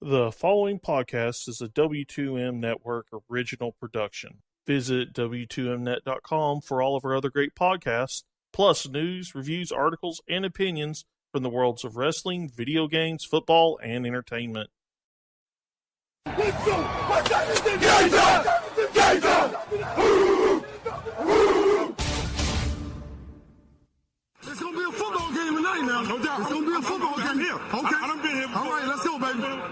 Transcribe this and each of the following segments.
The following podcast is a W2M Network original production. Visit W2Mnet.com for all of our other great podcasts, plus news, reviews, articles, and opinions from the worlds of wrestling, video games, football, and entertainment. Let's go! What's that? Gator! It's gonna be a football game tonight now. No doubt. It's gonna be a football game here. Okay. I done been here before. All right, let's go, baby.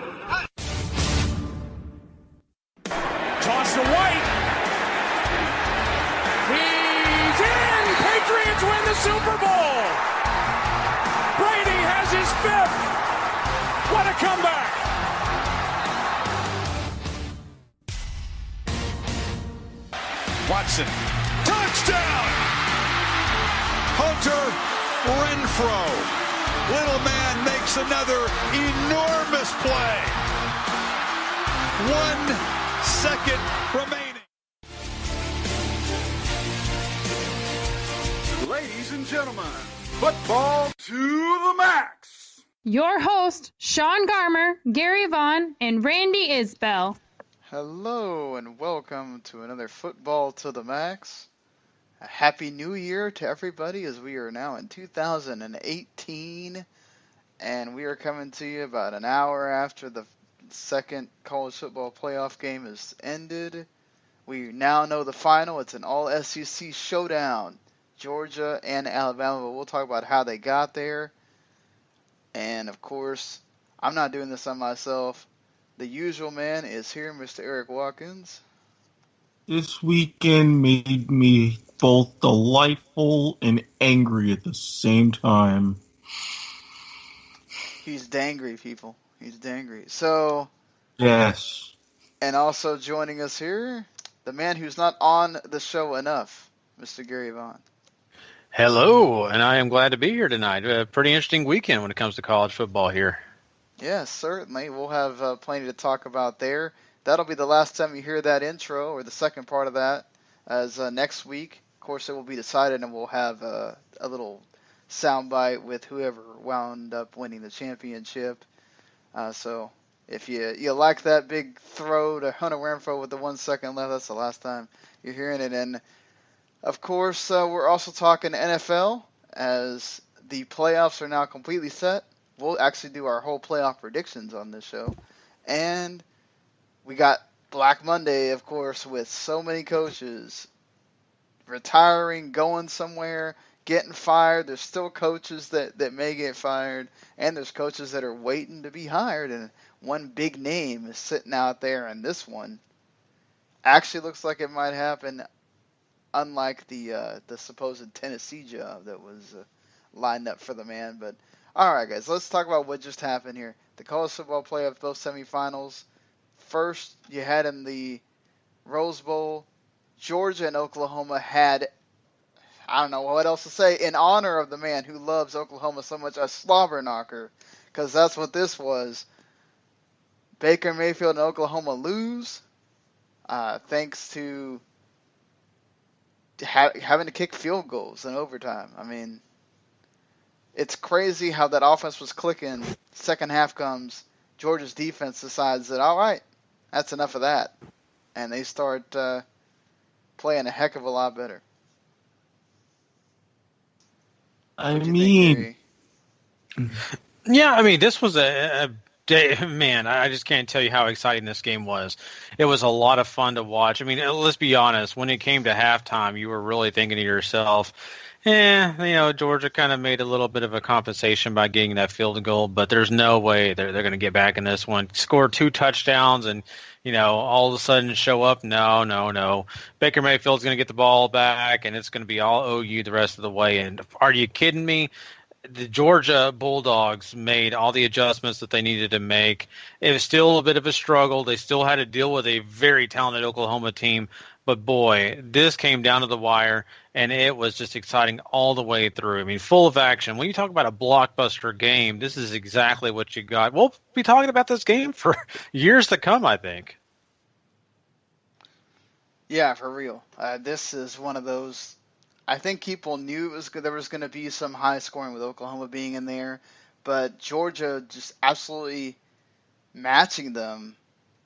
Toss to White. He's in! Patriots win the Super Bowl! Brady has his fifth! What a comeback! Watson. Touchdown! Hunter Renfrow. Little man makes another enormous play. 1 second remaining. Ladies and gentlemen, football to the max. Your host, Sean Garmer, Gary Vaughan, and Randy Isbell. Hello and welcome to another Football to the Max. A happy new year to everybody as we are now in 2018 and we are coming to you about an hour after the second college football playoff game has ended. We now know the final. It's an all SEC showdown, Georgia and Alabama, but we'll talk about how they got there. And of course, I'm not doing this on myself. The usual man is here, Mr. Erik Watkins. This weekend made me both delightful and angry at the same time. He's dangry, people. He's dangry. So, yes. And also joining us here, the man who's not on the show enough, Mr. Gary Vaughan. Hello, and I am glad to be here tonight. A pretty interesting weekend when it comes to college football here. Yes, certainly. We'll have plenty to talk about there. That'll be the last time you hear that intro, or the second part of that, as next week. Of course, it will be decided, and we'll have a little soundbite with whoever wound up winning the championship. So if you like that big throw to Hunter Renfrow with the 1 second left, that's the last time you're hearing it. And, of course, we're also talking NFL, as the playoffs are now completely set. We'll actually do our whole playoff predictions on this show. And we got Black Monday, of course, with so many coaches retiring, going somewhere, getting fired. There's still coaches that may get fired, and there's coaches that are waiting to be hired. And one big name is sitting out there, and this one actually looks like it might happen, unlike the supposed Tennessee job that was lined up for the man. But all right, guys, let's talk about what just happened here. The College Football Playoff, both semifinals. First, you had in the Rose Bowl, Georgia and Oklahoma had, I don't know what else to say, in honor of the man who loves Oklahoma so much, a slobber knocker, because that's what this was. Baker Mayfield and Oklahoma lose, thanks to having to kick field goals in overtime. I mean, it's crazy how that offense was clicking. Second half comes, Georgia's defense decides that, all right, that's enough of that. And they start playing a heck of a lot better. This was a day, man, I just can't tell you how exciting this game was. It was a lot of fun to watch. I mean, let's be honest, when it came to halftime, you were really thinking to yourself, Georgia kind of made a little bit of a compensation by getting that field goal, but there's no way they're going to get back in this one. Score 2 touchdowns and, all of a sudden show up. No. Baker Mayfield's going to get the ball back, and it's going to be all OU the rest of the way. And are you kidding me? The Georgia Bulldogs made all the adjustments that they needed to make. It was still a bit of a struggle. They still had to deal with a very talented Oklahoma team. But, boy, this came down to the wire, and it was just exciting all the way through. I mean, full of action. When you talk about a blockbuster game, this is exactly what you got. We'll be talking about this game for years to come, I think. Yeah, for real. This is one of those I think people knew there was going to be some high scoring with Oklahoma being in there, but Georgia just absolutely matching them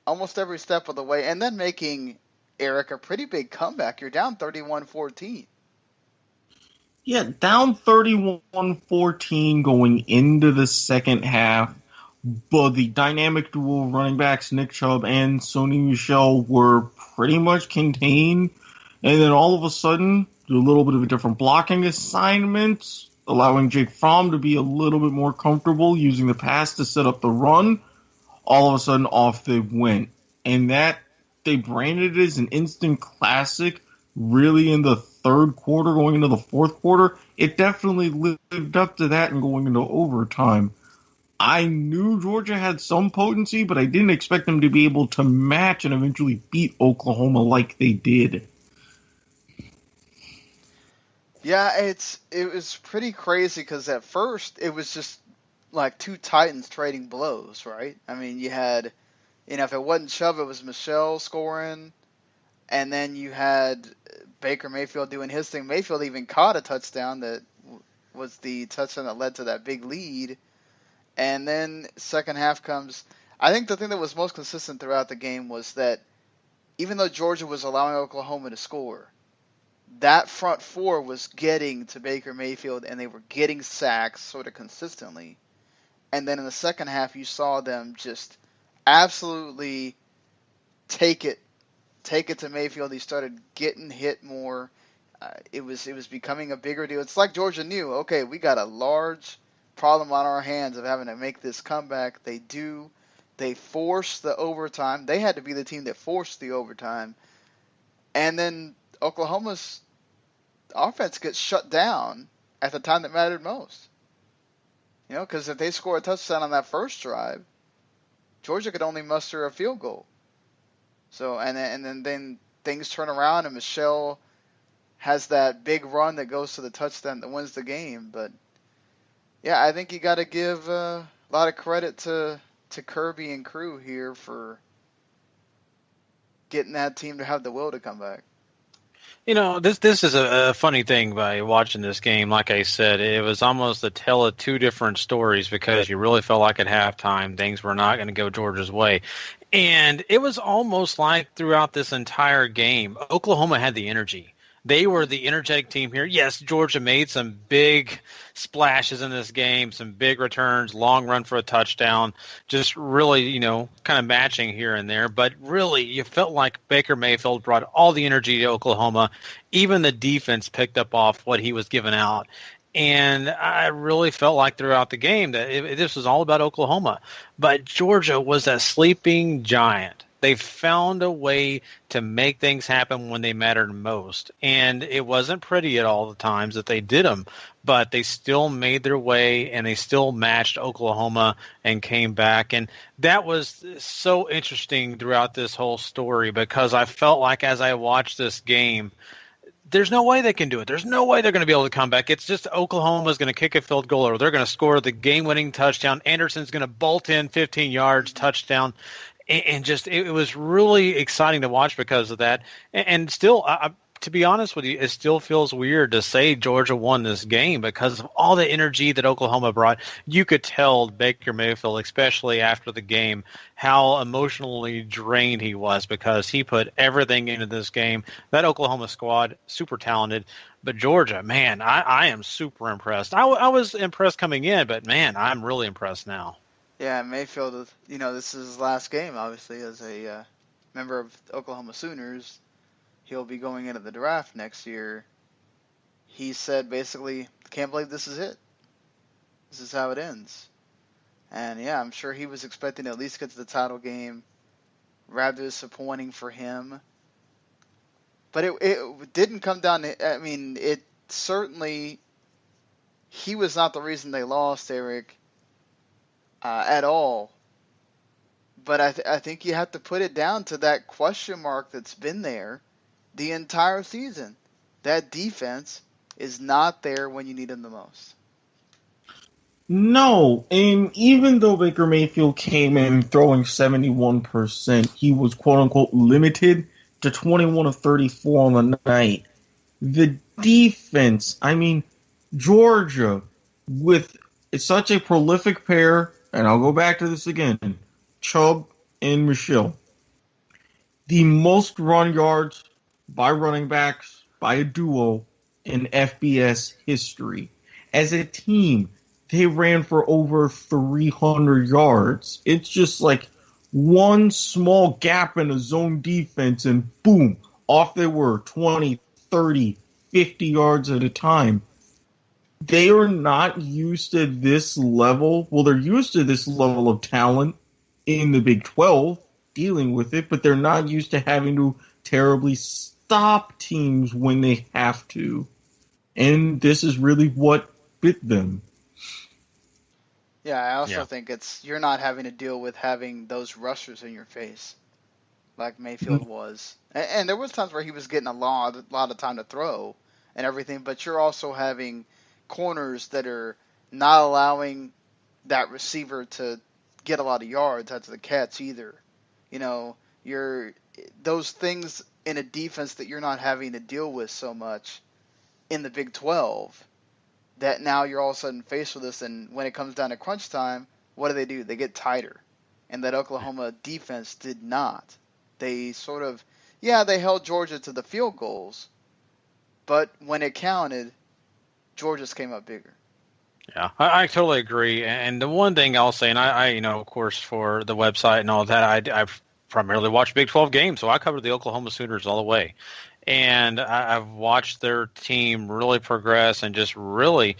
almost every step of the way, and then making Erik a pretty big comeback. You're down 31-14. Yeah, down 31-14 going into the second half, but the dynamic duo of running backs Nick Chubb and Sony Michel were pretty much contained, and then all of a sudden, a little bit of a different blocking assignment, allowing Jake Fromm to be a little bit more comfortable using the pass to set up the run. All of a sudden, off they went. And that, they branded it as an instant classic, really in the third quarter, going into the fourth quarter. It definitely lived up to that and going into overtime. I knew Georgia had some potency, but I didn't expect them to be able to match and eventually beat Oklahoma like they did. Yeah, it was pretty crazy because at first it was just like two Titans trading blows, right? I mean, you had, if it wasn't Chubb, it was Michelle scoring, and then you had Baker Mayfield doing his thing. Mayfield even caught a touchdown that was the touchdown that led to that big lead. And then second half comes. I think the thing that was most consistent throughout the game was that even though Georgia was allowing Oklahoma to score, that front four was getting to Baker Mayfield, and they were getting sacks sort of consistently. And then in the second half, you saw them just absolutely take it to Mayfield. He started getting hit more. It was becoming a bigger deal. It's like Georgia knew, okay, we got a large problem on our hands of having to make this comeback. They do. They forced the overtime. They had to be the team that forced the overtime. And then Oklahoma's offense gets shut down at the time that mattered most. Because if they score a touchdown on that first drive, Georgia could only muster a field goal. So and then things turn around, and Michelle has that big run that goes to the touchdown that wins the game. But yeah, I think you got to give a lot of credit to Kirby and crew here for getting that team to have the will to come back. This is a funny thing by watching this game. Like I said, it was almost a tale of two different stories because you really felt like at halftime things were not going to go Georgia's way. And it was almost like throughout this entire game, Oklahoma had the energy. They were the energetic team here. Yes, Georgia made some big splashes in this game, some big returns, long run for a touchdown, just really, kind of matching here and there. But really, you felt like Baker Mayfield brought all the energy to Oklahoma. Even the defense picked up off what he was giving out. And I really felt like throughout the game that this was all about Oklahoma. But Georgia was a sleeping giant. They found a way to make things happen when they mattered most. And it wasn't pretty at all the times that they did them, but they still made their way and they still matched Oklahoma and came back. And that was so interesting throughout this whole story because I felt like as I watched this game, there's no way they can do it. There's no way they're going to be able to come back. It's just Oklahoma's going to kick a field goal or they're going to score the game-winning touchdown. Anderson's going to bolt in 15 yards, touchdown. And just it was really exciting to watch because of that. And still, to be honest with you, it still feels weird to say Georgia won this game because of all the energy that Oklahoma brought. You could tell Baker Mayfield, especially after the game, how emotionally drained he was because he put everything into this game. That Oklahoma squad, super talented. But Georgia, man, I am super impressed. I was impressed coming in, but, man, I'm really impressed now. Yeah, Mayfield, this is his last game, obviously, as a member of Oklahoma Sooners. He'll be going into the draft next year. He said, basically, can't believe this is it. This is how it ends. And, yeah, I'm sure he was expecting to at least get to the title game. Rather disappointing for him. But it didn't come down to, it certainly, he was not the reason they lost, Erik. At all. But I think you have to put it down to that question mark that's been there the entire season. That defense is not there when you need them the most. No, and even though Baker Mayfield came in throwing 71%, he was quote-unquote limited to 21 of 34 on the night. The defense, Georgia, with such a prolific pair, and I'll go back to this again, Chubb and Michelle. The most run yards by running backs by a duo in FBS history. As a team, they ran for over 300 yards. It's just like one small gap in a zone defense and boom, off they were, 20, 30, 50 yards at a time. They are not used to this level. Well, they're used to this level of talent in the Big 12, dealing with it, but they're not used to having to terribly stop teams when they have to. And this is really what bit them. Yeah, I also think you're not having to deal with having those rushers in your face like Mayfield was. And there was times where he was getting a lot of time to throw and everything, but you're also having corners that are not allowing that receiver to get a lot of yards out to the catch either. You know, those things in a defense that you're not having to deal with so much in the Big 12, that now you're all of a sudden faced with this, and when it comes down to crunch time, what do? They get tighter. And that Oklahoma defense did not. They sort of, they held Georgia to the field goals, but when it counted, Georgia's came up bigger. Yeah, I totally agree. And the one thing I'll say, and I of course, for the website and all that, I've primarily watched Big 12 games, so I covered the Oklahoma Sooners all the way. And I've watched their team really progress and just really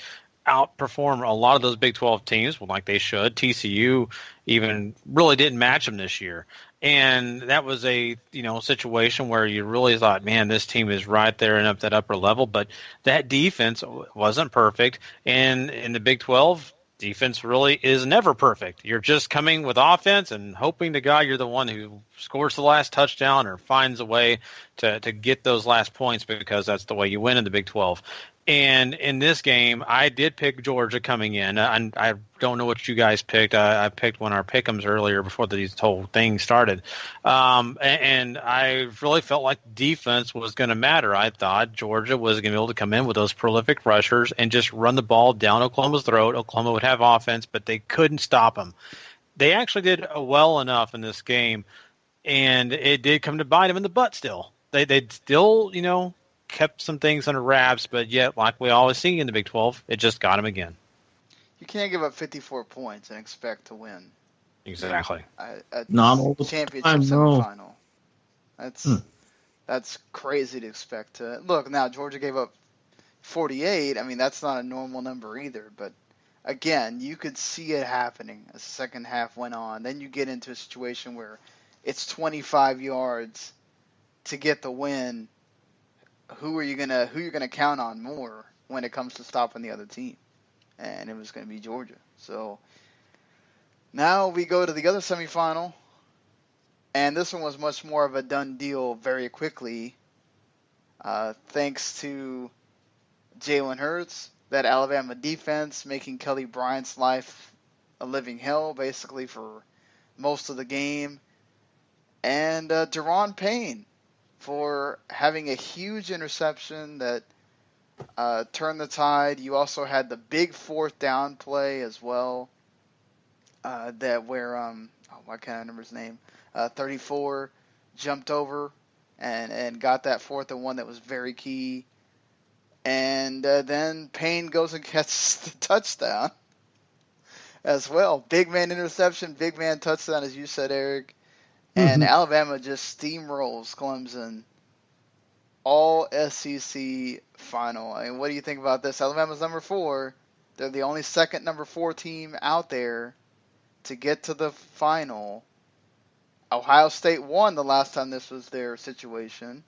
outperform a lot of those Big 12 teams, like they should. TCU even really didn't match them this year. And that was a situation where you really thought, man, this team is right there and up that upper level. But that defense wasn't perfect. And in the Big 12, defense really is never perfect. You're just coming with offense and hoping to God you're the one who scores the last touchdown or finds a way to get those last points, because that's the way you win in the Big 12. And in this game, I did pick Georgia coming in. I don't know what you guys picked. I picked one of our pick'ems earlier before this whole thing started. And I really felt like defense was going to matter. I thought Georgia was going to be able to come in with those prolific rushers and just run the ball down Oklahoma's throat. Oklahoma would have offense, but they couldn't stop them. They actually did well enough in this game, and it did come to bite them in the butt still. They still, kept some things under wraps, but yet, like we always see in the Big 12, it just got them again. You can't give up 54 points and expect to win. Exactly. Not all the championship time, semifinal. No. That's crazy to expect to. Look, now Georgia gave up 48. I mean, that's not a normal number either, but again, you could see it happening as the second half went on. Then you get into a situation where it's 25 yards to get the win. Who you're gonna count on more when it comes to stopping the other team? And it was going to be Georgia. So now we go to the other semifinal, and this one was much more of a done deal very quickly, thanks to Jalen Hurts, that Alabama defense making Kelly Bryant's life a living hell basically for most of the game, and Deron Payne for having a huge interception that turned the tide. You also had the big fourth down play as well, why can't I remember his name? 34 jumped over and got that 4th and 1 that was very key. And then Payne goes and catches the touchdown as well. Big man interception, big man touchdown, as you said, Eric. And Alabama just steamrolls Clemson. All SEC final. I mean, what do you think about this? Alabama's number 4. They're the only second number 4 team out there to get to the final. Ohio State won the last time this was their situation.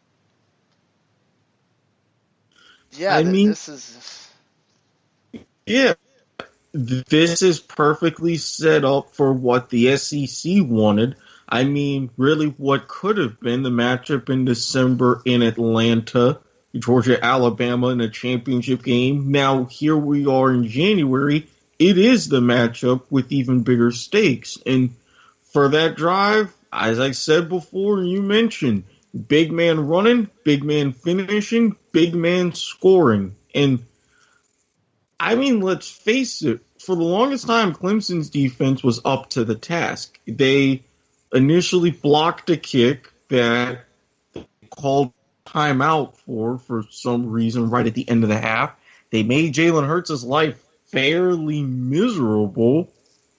Yeah, this is... Yeah, this is perfectly set up for what the SEC wanted. I mean, really what could have been the matchup in December in Atlanta, Georgia-Alabama in a championship game. Now, here we are in January. It is the matchup with even bigger stakes. And for that drive, as I said before, you mentioned, big man running, big man finishing, big man scoring. And, I mean, let's face it, for the longest time, Clemson's defense was up to the task. They initially blocked a kick that they called timeout for some reason right at the end of the half. They made Jalen Hurts' life fairly miserable,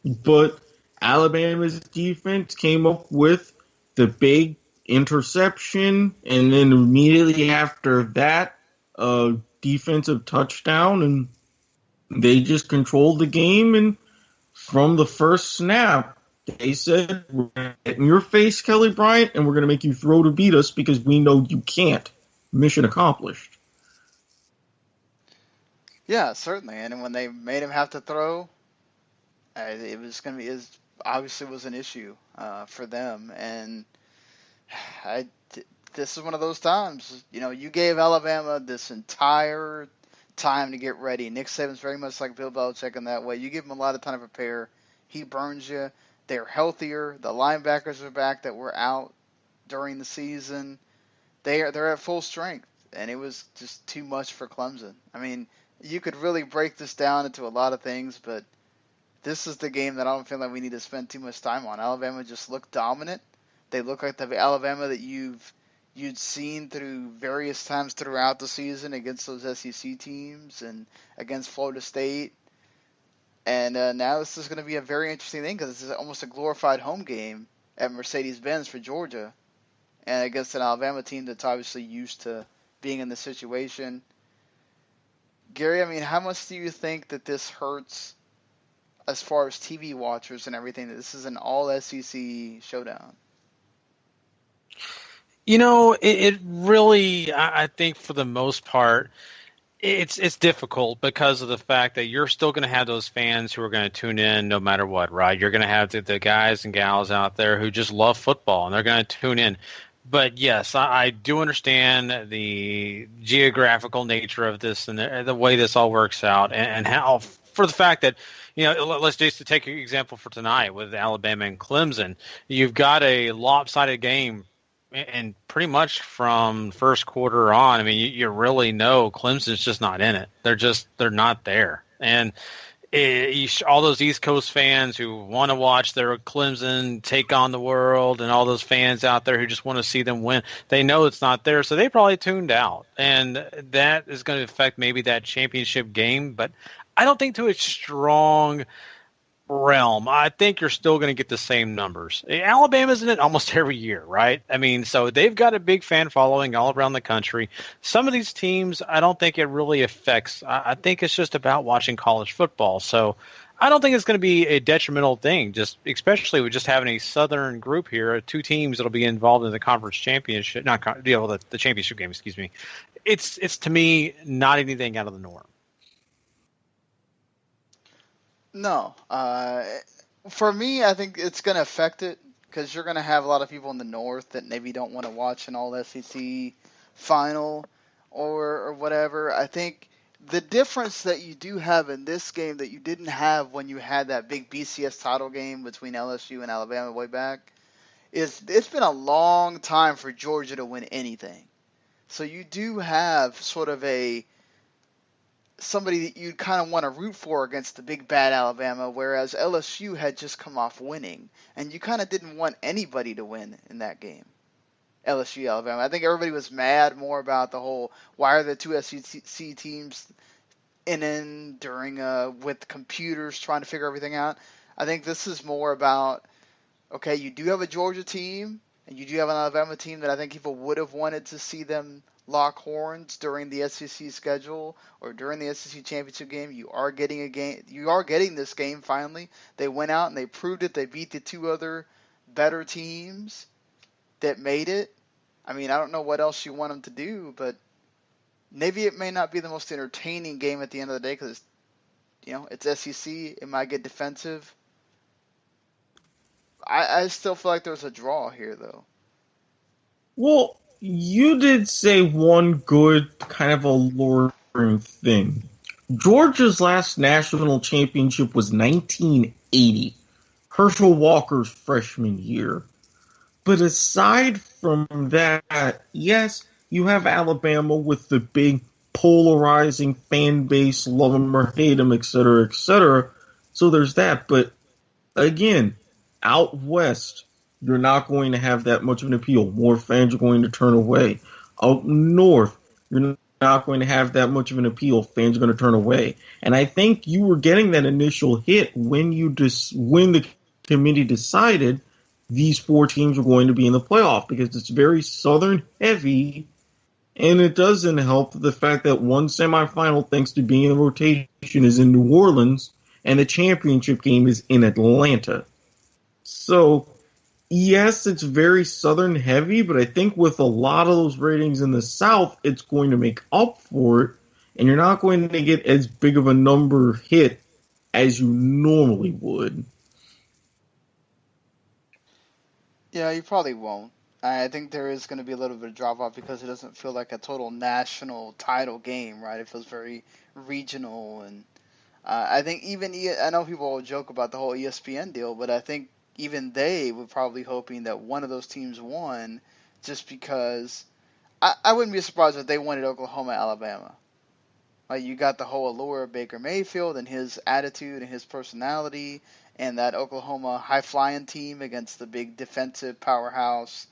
but Alabama's defense came up with the big interception, and then immediately after that, a defensive touchdown, and they just controlled the game. And from the first snap, they said, "We're going to get in your face, Kelly Bryant, and we're going to make you throw to beat us because we know you can't." Mission accomplished. Yeah, certainly. And when they made him have to throw, it was going to be obviously was an issue for them. And this is one of those times. You gave Alabama this entire time to get ready. Nick Saban's very much like Bill Belichick in that way. You give him a lot of time to prepare. He burns you. They're healthier. The linebackers are back that were out during the season. They're at full strength, and it was just too much for Clemson. I mean, you could really break this down into a lot of things, but this is the game that I don't feel like we need to spend too much time on. Alabama just looked dominant. They look like the Alabama that you'd seen through various times throughout the season against those SEC teams and against Florida State. And now this is going to be a very interesting thing because this is almost a glorified home game at Mercedes-Benz for Georgia and against an Alabama team that's obviously used to being in this situation. Gary, I mean, how much do you think that this hurts as far as TV watchers and everything, that this is an all-SEC showdown? It really, I think for the most part, it's difficult because of the fact that you're still going to have those fans who are going to tune in no matter what, right? You're going to have the guys and gals out there who just love football, and they're going to tune in. But yes, I do understand the geographical nature of this and the way this all works out, and how, for the fact that, let's just take an example for tonight with Alabama and Clemson. You've got a lopsided game, and pretty much from first quarter on, I mean, you really know Clemson's just not in it. They're not there. And all those East Coast fans who want to watch their Clemson take on the world, and all those fans out there who just want to see them win, they know it's not there, so they probably tuned out. And that is going to affect maybe that championship game, but I don't think to a strong realm. I think you're still going to get the same numbers. Alabama's in it almost every year, right? I mean, so they've got a big fan following all around the country. Some of these teams, I don't think it really affects. I think it's just about watching college football. So I don't think it's going to be a detrimental thing, just especially with just having a Southern group here, two teams that'll be involved in the conference championship, the championship game, excuse me. It's to me not anything out of the norm. No. For me, I think it's going to affect it because you're going to have a lot of people in the North that maybe don't want to watch an all-SEC final or whatever. I think the difference that you do have in this game that you didn't have when you had that big BCS title game between LSU and Alabama way back is it's been a long time for Georgia to win anything. So you do have sort of somebody that you kind of want to root for against the big bad Alabama, whereas LSU had just come off winning, and you kind of didn't want anybody to win in that game. LSU, Alabama. I think everybody was mad more about the whole, why are the two SEC teams in during with computers trying to figure everything out. I think this is more about, okay, you do have a Georgia team, and you do have an Alabama team that I think people would have wanted to see them lock horns during the SEC schedule or during the SEC championship game. You are getting a game. You are getting this game finally. They went out and they proved it. They beat the two other better teams that made it. I mean, I don't know what else you want them to do, but maybe it may not be the most entertaining game at the end of the day because, it's SEC. It might get defensive. I still feel like there's a draw here, though. Well, you did say one good kind of alluring thing. Georgia's last national championship was 1980, Herschel Walker's freshman year. But aside from that, yes, you have Alabama with the big polarizing fan base, love them or hate them, etc., etc. So there's that. But again, out west, you're not going to have that much of an appeal. More fans are going to turn away. Out north, you're not going to have that much of an appeal. Fans are going to turn away. And I think you were getting that initial hit when when the committee decided these four teams were going to be in the playoff, because it's very Southern heavy, and it doesn't help the fact that one semifinal, thanks to being in the rotation, is in New Orleans, and the championship game is in Atlanta. So, yes, it's very Southern heavy, but I think with a lot of those ratings in the South, it's going to make up for it, and you're not going to get as big of a number hit as you normally would. Yeah, you probably won't. I think there is going to be a little bit of drop off because it doesn't feel like a total national title game, right? It feels very regional, and I think I know people will joke about the whole ESPN deal, but I think even they were probably hoping that one of those teams won, just because I wouldn't be surprised if they wanted Oklahoma, Alabama. Like, you got the whole allure of Baker Mayfield and his attitude and his personality, and that Oklahoma high-flying team against the big defensive powerhouse,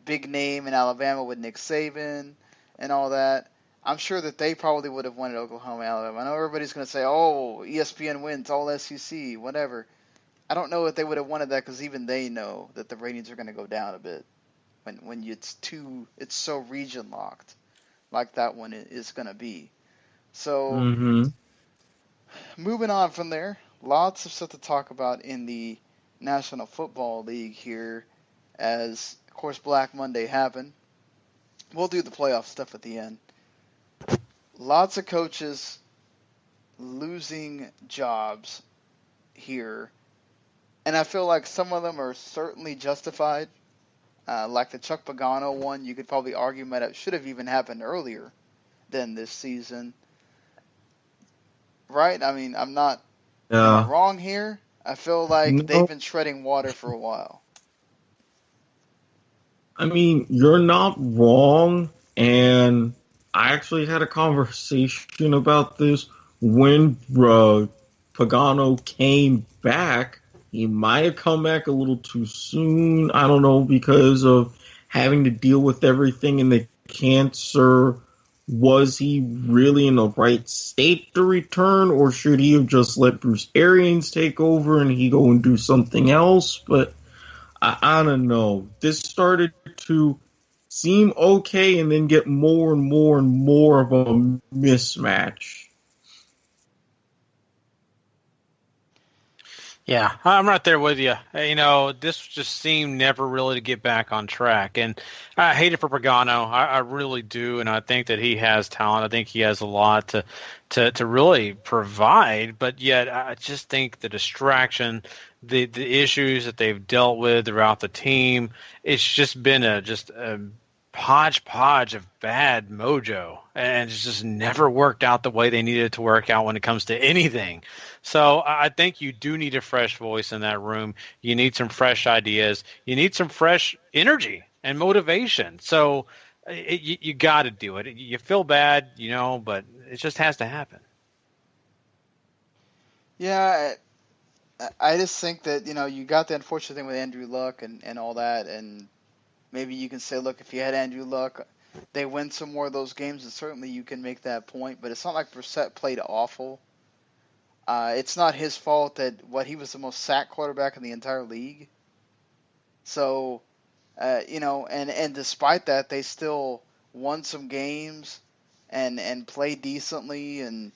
big name in Alabama with Nick Saban and all that. I'm sure that they probably would have wanted Oklahoma, Alabama. I know everybody's going to say, oh, ESPN wins, all SEC, whatever. I don't know if they would have wanted that, because even they know that the ratings are going to go down a bit when it's so region locked, like that one is going to be. So, moving on from there, lots of stuff to talk about in the National Football League here, as, of course, Black Monday happened. We'll do the playoff stuff at the end. Lots of coaches losing jobs here, and I feel like some of them are certainly justified. Like the Chuck Pagano one, you could probably argue that should have even happened earlier than this season. Right? I mean, am I wrong here? I feel like they've been treading water for a while. I mean, you're not wrong, and I actually had a conversation about this when Pagano came back. He might have come back a little too soon. I don't know, because of having to deal with everything and the cancer. Was he really in the right state to return, or should he have just let Bruce Arians take over and he go and do something else? But I don't know. This started to seem okay and then get more and more and more of a mismatch. Yeah, I'm right there with you. You know, this just seemed never really to get back on track. And I hate it for Pagano. I really do. And I think that he has talent. I think he has a lot to really provide. But yet I just think the distraction, the issues that they've dealt with throughout the team, it's just been a hodgepodge of bad mojo, and it's just never worked out the way they needed it to work out when it comes to anything. So I think you do need a fresh voice in that room. You need some fresh ideas. You need some fresh energy and motivation. So you got to do it. You feel bad, but it just has to happen. Yeah, I just think that, you got the unfortunate thing with Andrew Luck and all that, and maybe you can say, look, if you had Andrew Luck, they win some more of those games, and certainly you can make that point. But it's not like Brissett played awful. It's not his fault that he was the most sacked quarterback in the entire league. So, and despite that, they still won some games and played decently. And,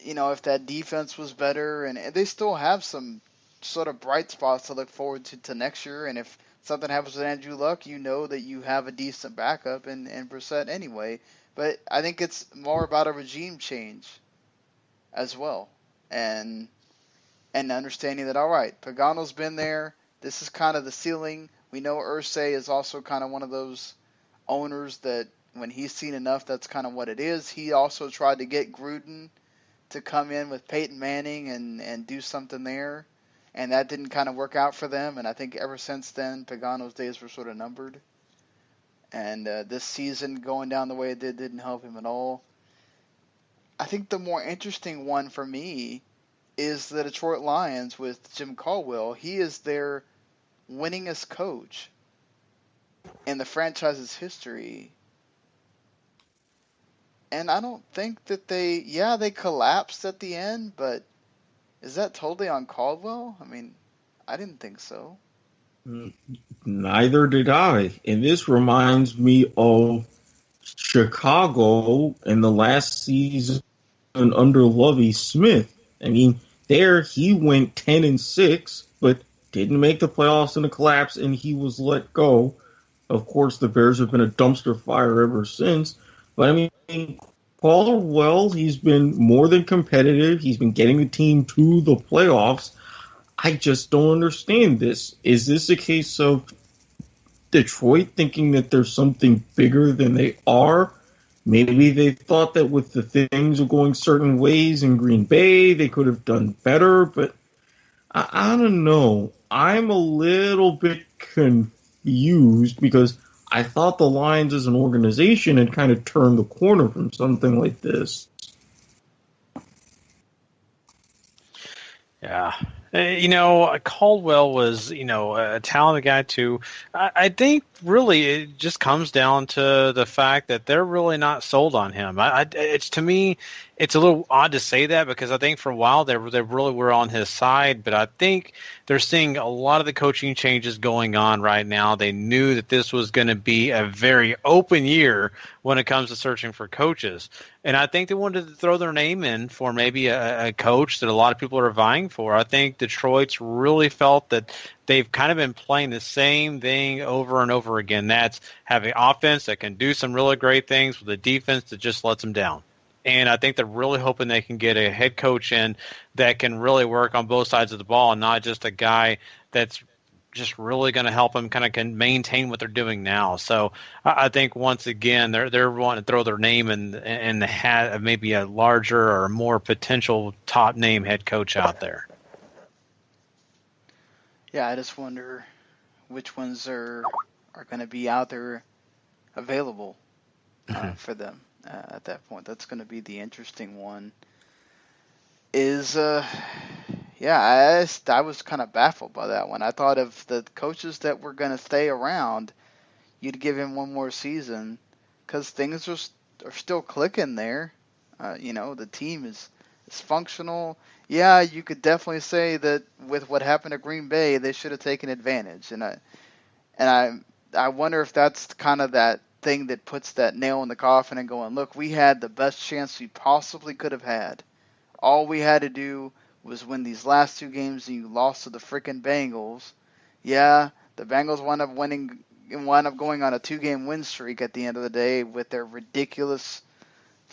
if that defense was better, and they still have some sort of bright spots to look forward to next year. And if something happens with Andrew Luck, that you have a decent backup in Brissett anyway. But I think it's more about a regime change as well. And understanding that, all right, Pagano's been there. This is kind of the ceiling. We know Irsay is also kind of one of those owners that when he's seen enough, that's kind of what it is. He also tried to get Gruden to come in with Peyton Manning and do something there. And that didn't kind of work out for them. And I think ever since then, Pagano's days were sort of numbered. And this season going down the way it didn't help him at all. I think the more interesting one for me is the Detroit Lions with Jim Caldwell. He is their winningest coach in the franchise's history. And I don't think that they collapsed at the end, but is that totally on Caldwell? I mean, I didn't think so. Neither did I. And this reminds me of Chicago in the last season under Lovie Smith. I mean, there he went 10-6, but didn't make the playoffs in a collapse, and he was let go. Of course, the Bears have been a dumpster fire ever since. But I mean, Caldwell, he's been more than competitive. He's been getting the team to the playoffs. I just don't understand this. Is this a case of Detroit thinking that there's something bigger than they are? Maybe they thought that with the things going certain ways in Green Bay, they could have done better, but I don't know. I'm a little bit confused because I thought the Lions as an organization had kind of turned the corner from something like this. Yeah. Caldwell was, a talented guy too. I think really it just comes down to the fact that they're really not sold on him. To me, it's a little odd to say that because I think for a while they really were on his side, but I think they're seeing a lot of the coaching changes going on right now. They knew that this was going to be a very open year when it comes to searching for coaches. And I think they wanted to throw their name in for maybe a coach that a lot of people are vying for. I think Detroit's really felt that they've kind of been playing the same thing over and over again. That's having offense that can do some really great things with a defense that just lets them down. And I think they're really hoping they can get a head coach in that can really work on both sides of the ball and not just a guy that's just really going to help them kind of can maintain what they're doing now. So I think once again they're wanting to throw their name in the hat of maybe a larger or more potential top name head coach out there. Yeah, I just wonder which ones are going to be out there available for them at that point. That's going to be the interesting one. I was kind of baffled by that one. I thought of the coaches that were going to stay around, you'd give him one more season because things are still clicking there. The team is functional. Yeah, you could definitely say that with what happened to Green Bay, they should have taken advantage. And I wonder if that's kind of that thing that puts that nail in the coffin and going, look, we had the best chance we possibly could have had. All we had to do was win these last two games, and you lost to the freaking Bengals. Yeah, the Bengals wound up going on a 2-game win streak at the end of the day with their ridiculous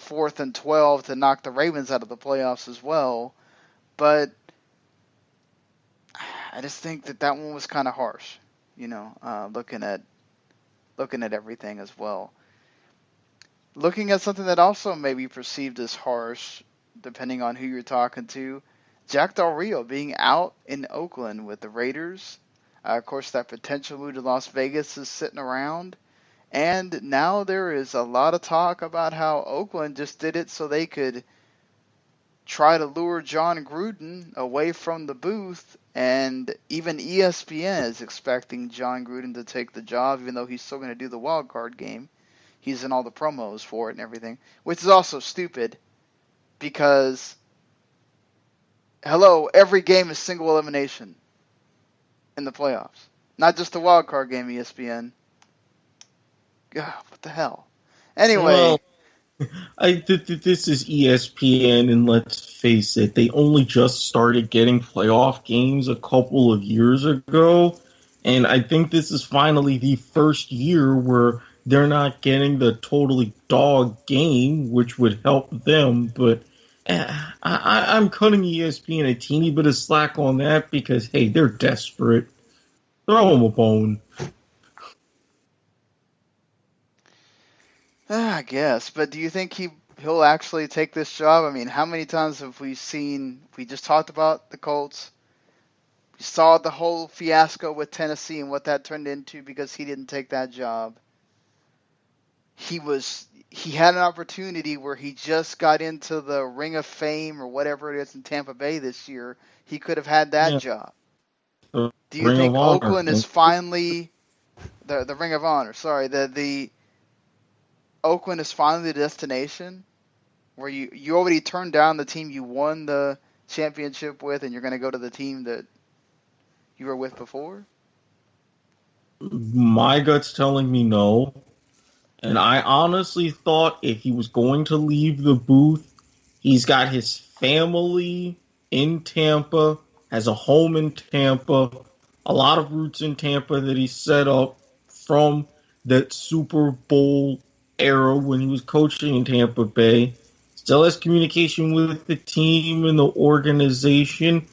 4th and 12 to knock the Ravens out of the playoffs as well. But I just think that one was kind of harsh, looking at everything as well. Looking at something that also may be perceived as harsh, depending on who you're talking to, Jack Del Rio being out in Oakland with the Raiders. Of course, that potential move to Las Vegas is sitting around. And now there is a lot of talk about how Oakland just did it so they could try to lure Jon Gruden away from the booth. And even ESPN is expecting Jon Gruden to take the job, even though he's still going to do the wild card game. He's in all the promos for it and everything, which is also stupid because, every game is single elimination in the playoffs. Not just the wild card game, ESPN. God, what the hell? Anyway. Well, this is ESPN, and let's face it, they only just started getting playoff games a couple of years ago, and I think this is finally the first year where they're not getting the totally dog game, which would help them, but I'm cutting ESPN a teeny bit of slack on that because, hey, they're desperate. Throw them a bone. I guess, but do you think he'll actually take this job? I mean, how many times have we just talked about the Colts. We saw the whole fiasco with Tennessee and what that turned into because he didn't take that job. He he had an opportunity where he just got into the Ring of Fame or whatever it is in Tampa Bay this year. He could have had that Yeah. job. The Do you Ring think of Honor. Oakland is finally the Ring of Honor? Sorry, the Oakland is finally the destination where you already turned down the team you won the championship with, and you're going to go to the team that you were with before? My gut's telling me no. And I honestly thought if he was going to leave the booth, he's got his family in Tampa, has a home in Tampa, a lot of roots in Tampa that he set up from that Super Bowl era when he was coaching in Tampa Bay. Still has communication with the team and the organization.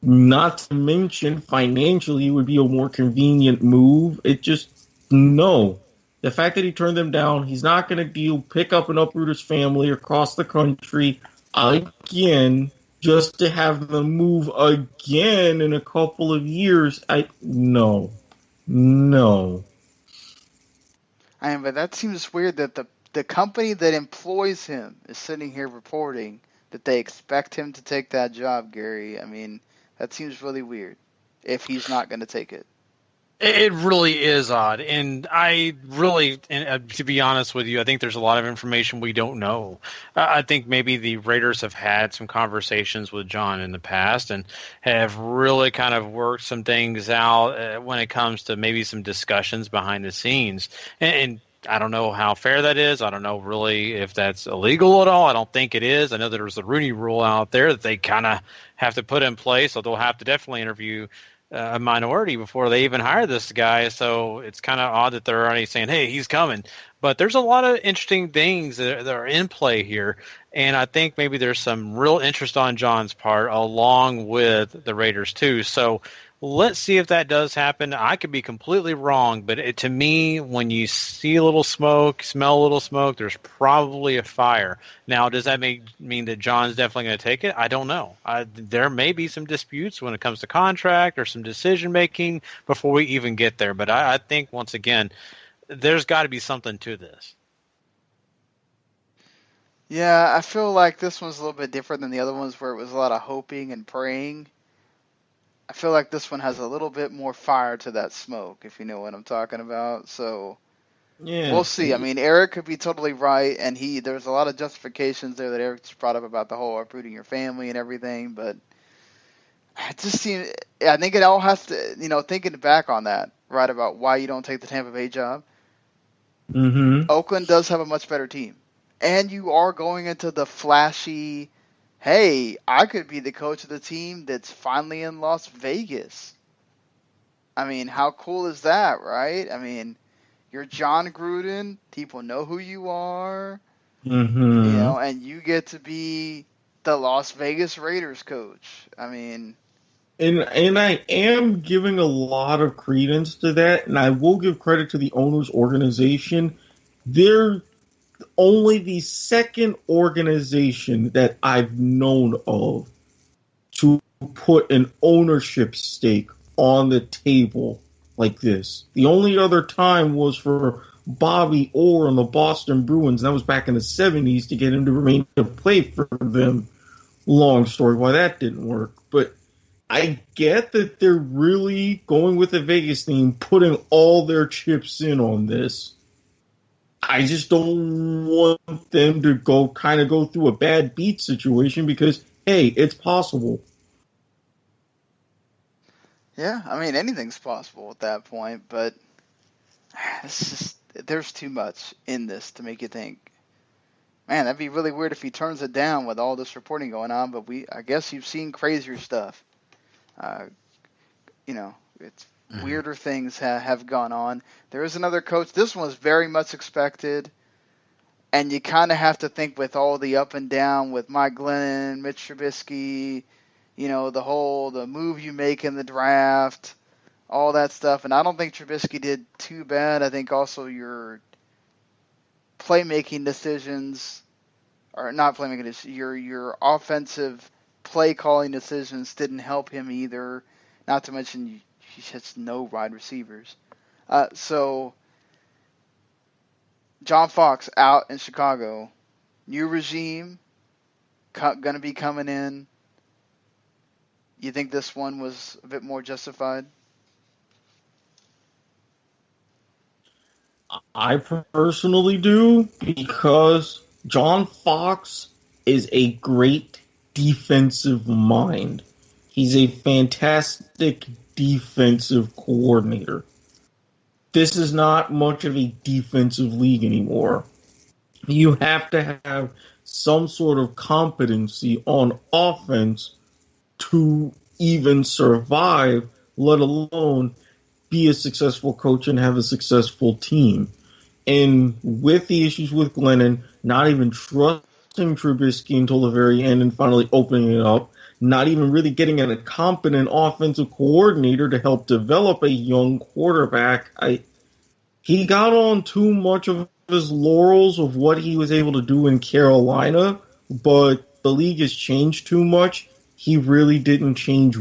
Not to mention, financially, it would be a more convenient move. It just, no. The fact that he turned them down, he's not going to pick up and uproot his family across the country again just to have them move again in a couple of years. No. I mean, but that seems weird that the company that employs him is sitting here reporting that they expect him to take that job, Gary. I mean, that seems really weird if he's not going to take it. It really is odd, and to be honest with you, I think there's a lot of information we don't know. I think maybe the Raiders have had some conversations with Jon in the past and have really kind of worked some things out when it comes to maybe some discussions behind the scenes. And I don't know how fair that is. I don't know really if that's illegal at all. I don't think it is. I know there's the Rooney Rule out there that they kind of have to put in place, so they'll have to definitely interview a minority before they even hire this guy. So it's kind of odd that they're already saying, hey, he's coming. But there's a lot of interesting things that are in play here. And I think maybe there's some real interest on Jon's part along with the Raiders too. So let's see if that does happen. I could be completely wrong, but to me, when you see a little smoke, smell a little smoke, there's probably a fire. Now, does that mean that Jon's definitely going to take it? I don't know. There may be some disputes when it comes to contract or some decision-making before we even get there. But I think, once again, there's got to be something to this. Yeah, I feel like this one's a little bit different than the other ones where it was a lot of hoping and praying. I feel like this one has a little bit more fire to that smoke, if you know what I'm talking about. So Yeah. we'll see. I mean, Eric could be totally right, and there's a lot of justifications there that Eric just brought up about the whole uprooting your family and everything, but it just seems, I think it all has to, thinking back on that, right, about why you don't take the Tampa Bay job. Mm-hmm. Oakland does have a much better team, and you are going into the flashy, hey, I could be the coach of the team that's finally in Las Vegas. I mean, how cool is that, right? I mean, you're Jon Gruden. People know who you are. Mm-hmm. And you get to be the Las Vegas Raiders coach. I mean, And I am giving a lot of credence to that, and I will give credit to the owners' organization. They're only the second organization that I've known of to put an ownership stake on the table like this. The only other time was for Bobby Orr and the Boston Bruins. That was back in the 70s to get him to remain to play for them. Long story why that didn't work. But I get that they're really going with the Vegas theme, putting all their chips in on this. I just don't want them to go through a bad beat situation because, hey, it's possible. yeah, I mean, anything's possible at that point, but it's just, there's too much in this to make you think, man, that'd be really weird if he turns it down with all this reporting going on, but I guess you've seen crazier stuff. It's weirder things have gone on. There is another coach. This one was very much expected, and you kind of have to think with all the up and down with Mike Glennon, Mitch Trubisky, the move you make in the draft, all that stuff. And I don't think Trubisky did too bad. I think also your playmaking decisions, or not playmaking decisions, your offensive play calling decisions didn't help him either. Not to mention he has no wide receivers. So, I don't know. I think it's going to be a little bit of a John Fox out in Chicago. New regime going to be coming in. You think this one was a bit more justified? I personally do, because John Fox is a great defensive mind. He's a fantastic defensive coordinator. This is not much of a defensive league anymore. You have to have some sort of competency on offense to even survive, let alone be a successful coach and have a successful team. And with the issues with Glennon, not even trusting Trubisky until the very end and finally opening it up, not even really getting a competent offensive coordinator to help develop a young quarterback, he got on too much of his laurels of what he was able to do in Carolina, but the league has changed too much. He really didn't change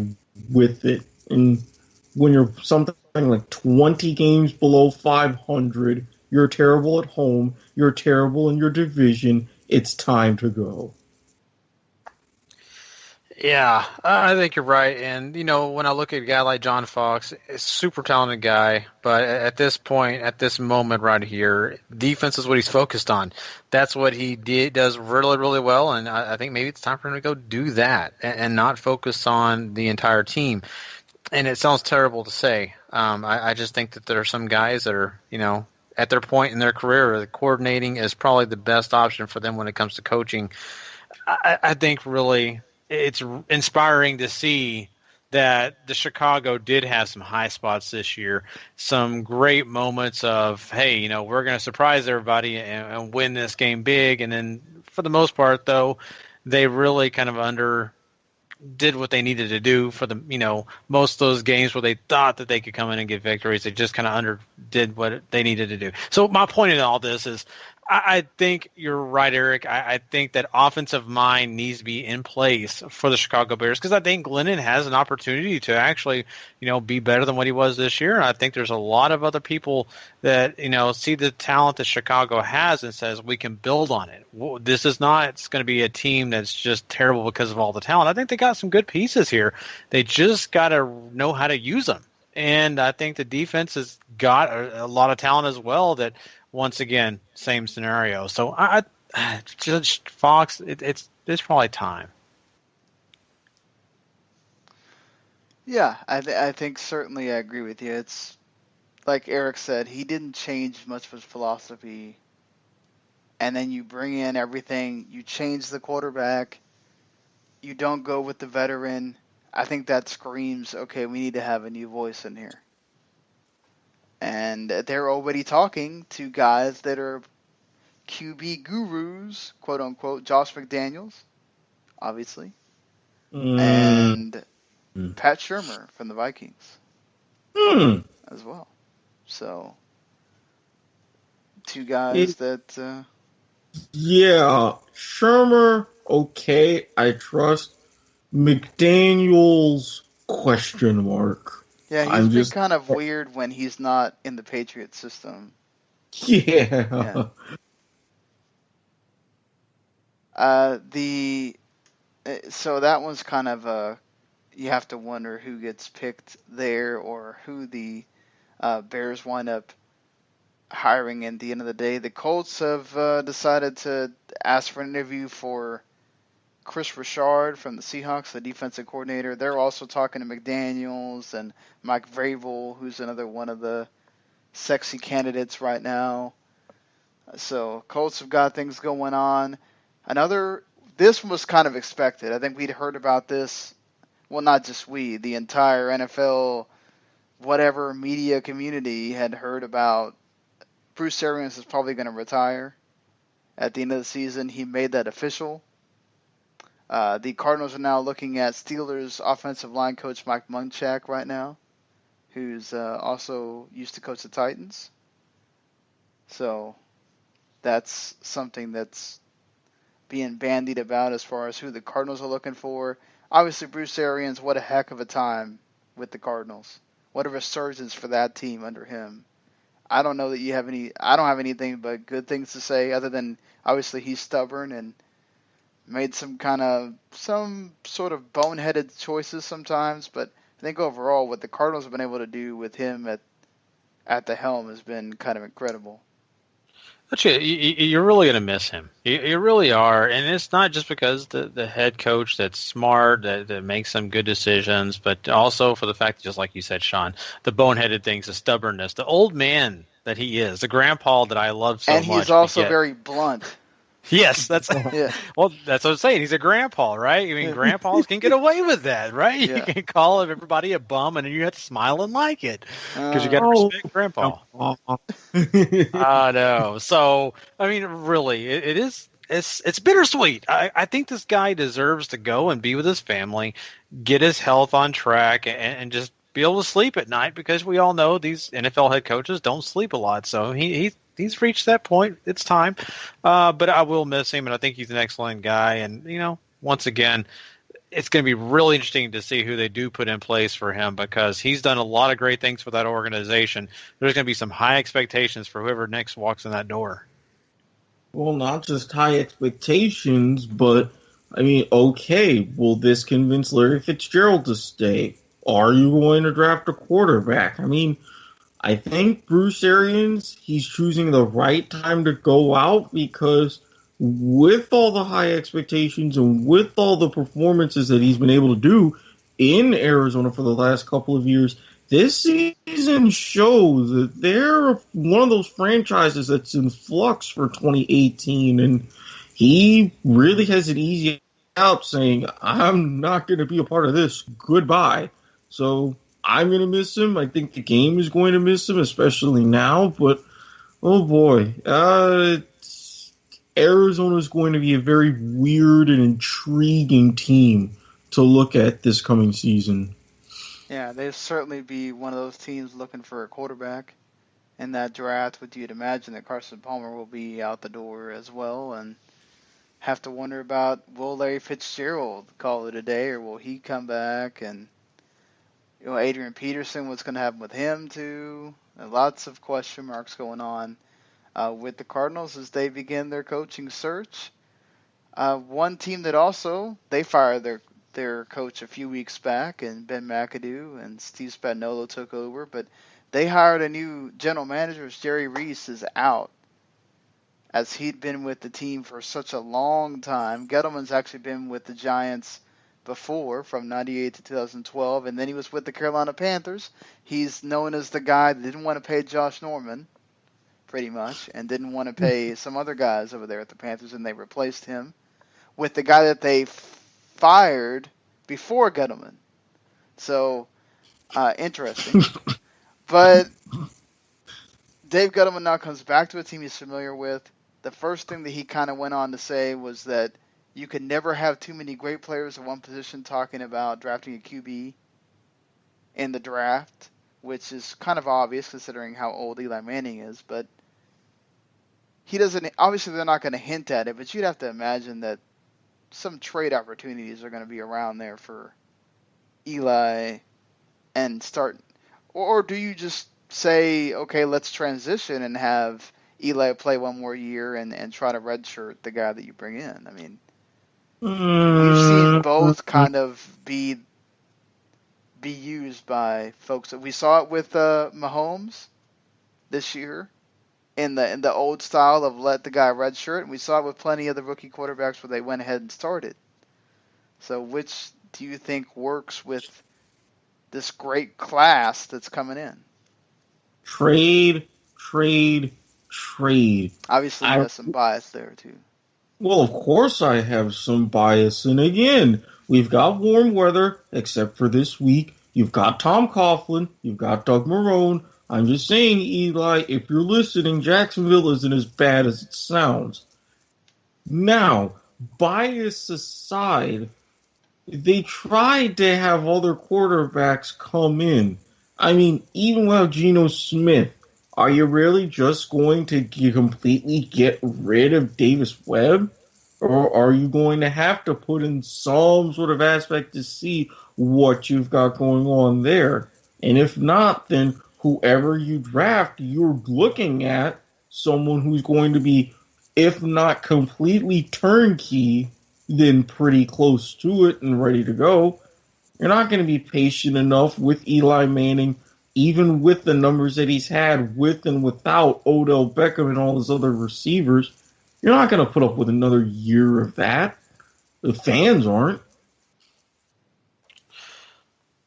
with it. And when you're something like 20 games below 500, you're terrible at home, you're terrible in your division, it's time to go. Yeah, I think you're right. And, when I look at a guy like John Fox, a super talented guy, but at this point, at this moment right here, defense is what he's focused on. That's what he does really, really well, and I think maybe it's time for him to go do that and not focus on the entire team. And it sounds terrible to say. I just think that there are some guys that are, at their point in their career, the coordinating is probably the best option for them when it comes to coaching. I think really it's inspiring to see that the Chicago did have some high spots this year, some great moments of, hey, we're going to surprise everybody and win this game big. And then for the most part, though, they really kind of did what they needed to do for the, most of those games where they thought that they could come in and get victories. They just kind of underdid what they needed to do. So my point in all this is I think you're right, Eric. I think that offensive mind needs to be in place for the Chicago Bears, because I think Glennon has an opportunity to actually, be better than what he was this year. And I think there's a lot of other people that, see the talent that Chicago has and says we can build on it. This is not it's going to be a team that's just terrible because of all the talent. I think they got some good pieces here. They just got to know how to use them. And I think the defense has got a lot of talent as well that, once again, same scenario. So I Judge Fox, it's probably time. Yeah, I think certainly I agree with you. It's like Eric said, he didn't change much of his philosophy. And then you bring in everything, you change the quarterback, you don't go with the veteran. I think that screams, okay, we need to have a new voice in here. And they're already talking to guys that are QB gurus, quote unquote, Josh McDaniels, obviously, and Pat Shurmur from the Vikings as well. So, two guys that... Yeah, Shurmur, okay, I trust. McDaniels, question mark. Yeah, he's been kind of weird when he's not in the Patriot system. Yeah. So that one's kind of you have to wonder who gets picked there or who the Bears wind up hiring at the end of the day. The Colts have decided to ask for an interview for Chris Richard from the Seahawks, the defensive coordinator. They're also talking to McDaniels and Mike Vrabel, who's another one of the sexy candidates right now. So Colts have got things going on. This was kind of expected. I think we'd heard about this. Well, not just we, the entire NFL, whatever media community had heard about Bruce Arians is probably going to retire at the end of the season. He made that official. The Cardinals are now looking at Steelers offensive line coach Mike Munchak right now, who's also used to coach the Titans. So that's something that's being bandied about as far as who the Cardinals are looking for. Obviously, Bruce Arians, what a heck of a time with the Cardinals. What a resurgence for that team under him. I don't know that you have any. I don't have anything but good things to say, other than obviously he's stubborn and made some sort of boneheaded choices sometimes. But I think overall, what the Cardinals have been able to do with him at the helm has been kind of incredible. Actually, you're really going to miss him. You really are. And it's not just because the head coach that's smart, that makes some good decisions, but also for the fact that, just like you said, Sean, the boneheaded things, the stubbornness, the old man that he is, the grandpa that I love so much. And he's also very blunt. Yes, that's well. That's what I'm saying. He's a grandpa, right? I mean, grandpas can get away with that, right? Yeah. You can call everybody a bum, and then you have to smile and like it because you got to respect grandpa. I know. So, I mean, really, it's bittersweet. I think this guy deserves to go and be with his family, get his health on track, and just be able to sleep at night, because we all know these NFL head coaches don't sleep a lot. So he's reached that point. It's time. But I will miss him, and I think he's an excellent guy. And, once again, it's going to be really interesting to see who they do put in place for him, because he's done a lot of great things for that organization. There's going to be some high expectations for whoever next walks in that door. Well, not just high expectations, but, I mean, okay, will this convince Larry Fitzgerald to stay? Are you going to draft a quarterback? I mean, I think Bruce Arians, he's choosing the right time to go out, because with all the high expectations and with all the performances that he's been able to do in Arizona for the last couple of years, this season shows that they're one of those franchises that's in flux for 2018, and he really has an easy out saying, I'm not going to be a part of this. Goodbye. So I'm going to miss him. I think the game is going to miss him, especially now. But, oh boy, Arizona is going to be a very weird and intriguing team to look at this coming season. Yeah, they'll certainly be one of those teams looking for a quarterback in that draft. Would you'd imagine that Carson Palmer will be out the door as well, and have to wonder about, will Larry Fitzgerald call it a day, or will he come back? And Adrian Peterson, what's going to happen with him too? Lots of question marks going on with the Cardinals as they begin their coaching search. One team that also, they fired their coach a few weeks back, and Ben McAdoo and Steve Spagnuolo took over, but they hired a new general manager. Jerry Reese is out, as he'd been with the team for such a long time. Gettleman's actually been with the Giants before, from 98 to 2012, and then he was with the Carolina Panthers. He's known as the guy that didn't want to pay Josh Norman, pretty much, and didn't want to pay some other guys over there at the Panthers, and they replaced him with the guy that they fired before Gettleman. So, interesting. But Dave Gettleman now comes back to a team he's familiar with. The first thing that he kind of went on to say was that you can never have too many great players at one position, talking about drafting a QB in the draft, which is kind of obvious considering how old Eli Manning is, but he doesn't, obviously they're not going to hint at it, but you'd have to imagine that some trade opportunities are going to be around there for Eli and start, or do you just say, okay, let's transition and have Eli play one more year and try to redshirt the guy that you bring in? I mean, you've seen both kind of be used by folks. We saw it with Mahomes this year in the old style of let the guy redshirt, and we saw it with plenty of the rookie quarterbacks where they went ahead and started. So which do you think works with this great class that's coming in? Trade. Obviously, there's some bias there too. Well, of course I have some bias. And again, we've got warm weather, except for this week. You've got Tom Coughlin. You've got Doug Marrone. I'm just saying, Eli, if you're listening, Jacksonville isn't as bad as it sounds. Now, bias aside, they tried to have other quarterbacks come in. I mean, even without Geno Smith, are you really just going to completely get rid of Davis Webb? Or are you going to have to put in some sort of aspect to see what you've got going on there? And if not, then whoever you draft, you're looking at someone who's going to be, if not completely turnkey, then pretty close to it and ready to go. You're not going to be patient enough with Eli Manning, even with the numbers that he's had with and without Odell Beckham and all his other receivers. You're not going to put up with another year of that. The fans aren't.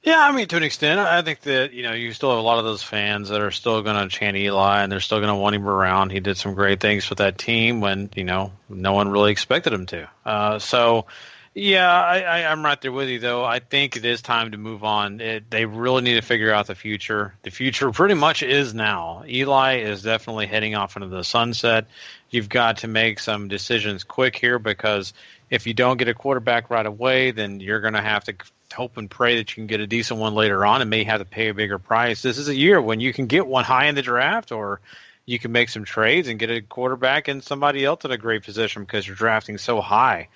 Yeah, I mean, to an extent, I think that, you still have a lot of those fans that are still going to chant Eli, and they're still going to want him around. He did some great things for that team when, no one really expected him to. So, yeah, I'm right there with you, though. I think it is time to move on. They really need to figure out the future. The future pretty much is now. Eli is definitely heading off into the sunset. You've got to make some decisions quick here, because if you don't get a quarterback right away, then you're going to have to hope and pray that you can get a decent one later on and may have to pay a bigger price. This is a year when you can get one high in the draft, or you can make some trades and get a quarterback and somebody else in a great position because you're drafting so high.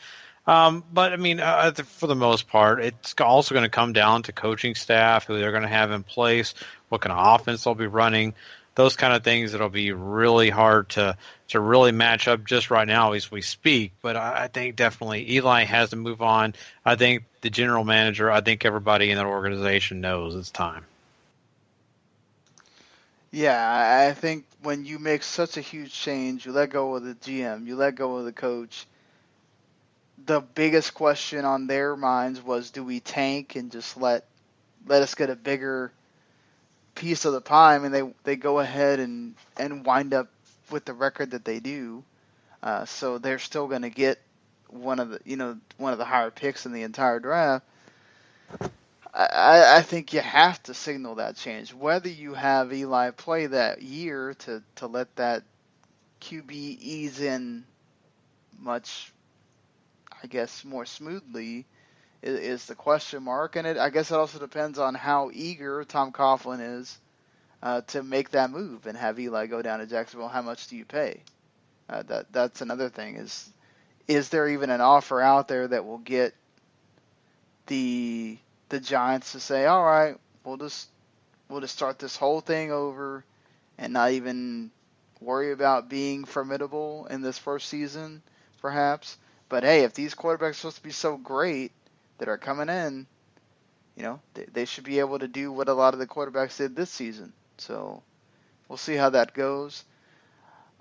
But, I mean, for the most part, it's also going to come down to coaching staff, who they're going to have in place, what kind of offense they'll be running, those kind of things that'll be really hard to really match up just right now as we speak. But I think definitely Eli has to move on. I think the general manager, I think everybody in that organization knows it's time. Yeah, I think when you make such a huge change, you let go of the GM, you let go of the coach. The biggest question on their minds was, do we tank and just let us get a bigger piece of the pie? I mean, they go ahead and wind up with the record that they do, so they're still going to get one of the higher picks in the entire draft. I think you have to signal that change, whether you have Eli play that year to let that QB ease in much, I guess, more smoothly is the question mark. And I guess it also depends on how eager Tom Coughlin is to make that move and have Eli go down to Jacksonville. How much do you pay? That's another thing. Is there even an offer out there that will get the Giants to say, all right, we'll just start this whole thing over and not even worry about being formidable in this first season, perhaps? But hey, if these quarterbacks are supposed to be so great that are coming in, they should be able to do what a lot of the quarterbacks did this season. So we'll see how that goes.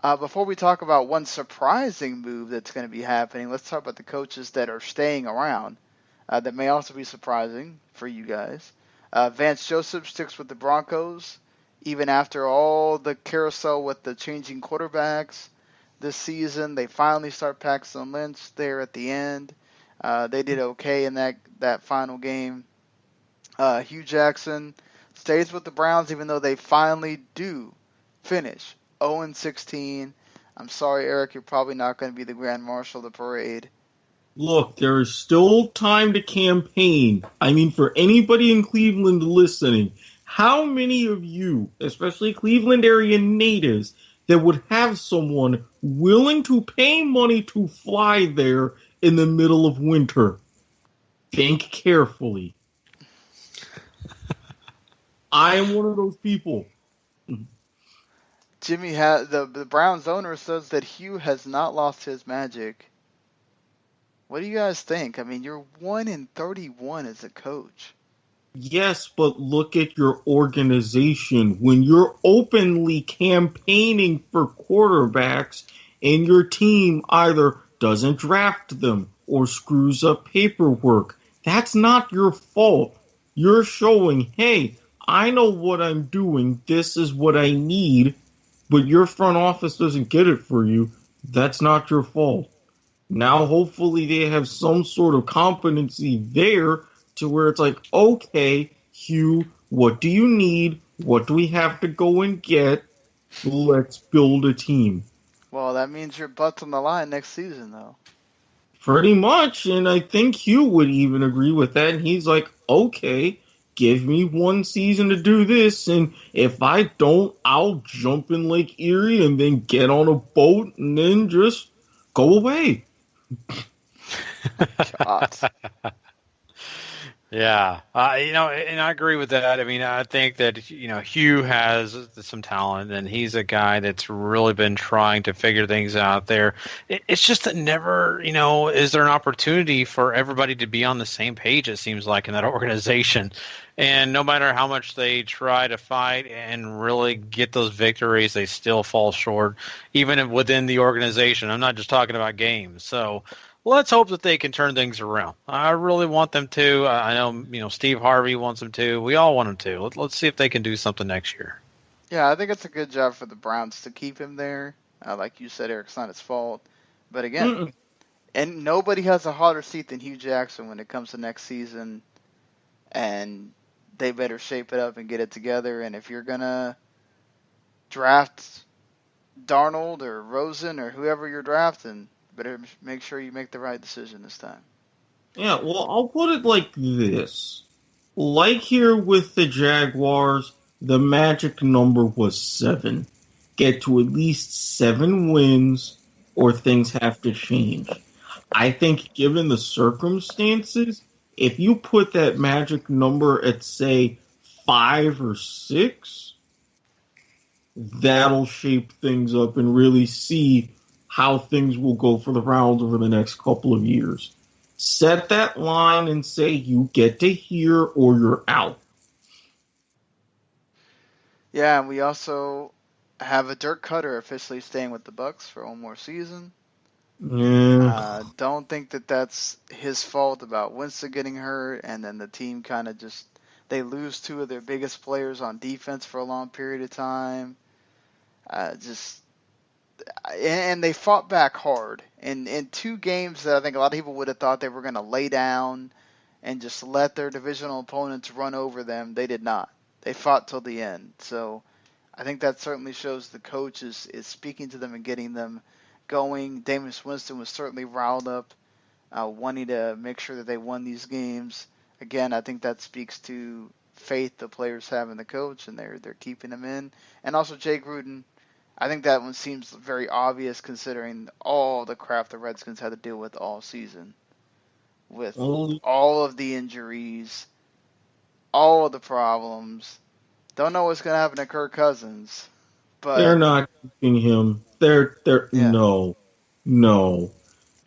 Before we talk about one surprising move that's going to be happening, let's talk about the coaches that are staying around that may also be surprising for you guys. Vance Joseph sticks with the Broncos even after all the carousel with the changing quarterbacks this season. They finally start Paxton Lynch there at the end. They did okay in that final game. Hugh Jackson stays with the Browns even though they finally do finish 0-16. I'm sorry, Eric, you're probably not going to be the Grand Marshal of the parade. Look, there is still time to campaign. I mean, for anybody in Cleveland listening, how many of you, especially Cleveland area natives, that would have someone willing to pay money to fly there in the middle of winter? Think carefully. I am one of those people. Jimmy, the Browns owner says that Hugh has not lost his magic. What do you guys think? I mean, you're 1-31 as a coach. Yes, but look at your organization. When you're openly campaigning for quarterbacks and your team either doesn't draft them or screws up paperwork, that's not your fault. You're showing, hey, I know what I'm doing. This is what I need. But your front office doesn't get it for you. That's not your fault. Now, hopefully, they have some sort of competency there to where it's like, okay, Hugh, what do you need? What do we have to go and get? Let's build a team. Well, that means your butt's on the line next season, though. Pretty much, and I think Hugh would even agree with that. And he's like, okay, give me one season to do this, and if I don't, I'll jump in Lake Erie and then get on a boat and then just go away. God. Yeah, and I agree with that. I mean, I think that Hugh has some talent, and he's a guy that's really been trying to figure things out there. It's just that never, is there an opportunity for everybody to be on the same page? It seems like in that organization, and no matter how much they try to fight and really get those victories, they still fall short, even within the organization. I'm not just talking about games, so. Let's hope that they can turn things around. I really want them to. I know, Steve Harvey wants them to. We all want them to. Let's see if they can do something next year. Yeah, I think it's a good job for the Browns to keep him there. Like you said, Eric, it's not his fault. But again, and nobody has a hotter seat than Hugh Jackson when it comes to next season. And they better shape it up and get it together. And if you're going to draft Darnold or Rosen or whoever you're drafting, better make sure you make the right decision this time. Yeah, well, I'll put it like this. Like here with the Jaguars, the magic number was 7. Get to at least 7 wins or things have to change. I think given the circumstances, if you put that magic number at, say, 5 or 6, that'll shape things up and really see how things will go for the Browns over the next couple of years. Set that line and say you get to here or you're out. Yeah, and we also have a Dirk Cutter officially staying with the Bucs for one more season. Yeah. Don't think that that's his fault about Winston getting hurt, and then the team kind of just they lose 2 of their biggest players on defense for a long period of time. And they fought back hard. In 2 games that I think a lot of people would have thought they were going to lay down and just let their divisional opponents run over them, they did not. They fought till the end. So I think that certainly shows the coach is speaking to them and getting them going. Jameis Winston was certainly riled up, wanting to make sure that they won these games. Again, I think that speaks to faith the players have in the coach, and they're keeping him in. And also Jay Gruden. I think that one seems very obvious considering all the crap the Redskins had to deal with all season. With all of the injuries, all of the problems. Don't know what's going to happen to Kirk Cousins. But they're not keeping him. No.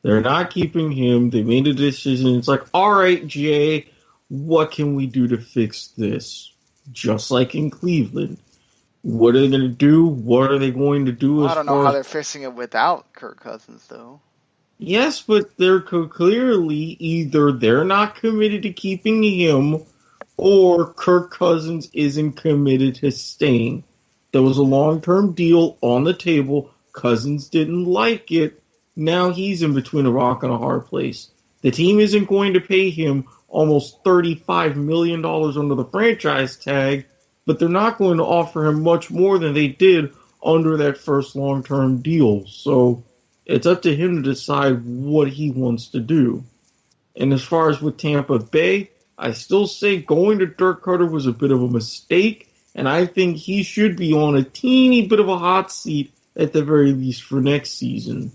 They're not keeping him. They made a decision. It's like, all right, Jay, what can we do to fix this? Just like in Cleveland. What are they going to do? What are they going to do? I don't know how they're fixing it without Kirk Cousins, though. Yes, but they're clearly either they're not committed to keeping him or Kirk Cousins isn't committed to staying. There was a long-term deal on the table. Cousins didn't like it. Now he's in between a rock and a hard place. The team isn't going to pay him almost $35 million under the franchise tag, but they're not going to offer him much more than they did under that first long-term deal. So it's up to him to decide what he wants to do. And as far as with Tampa Bay, I still say going to Dirk Cutter was a bit of a mistake, and I think he should be on a teeny bit of a hot seat at the very least for next season.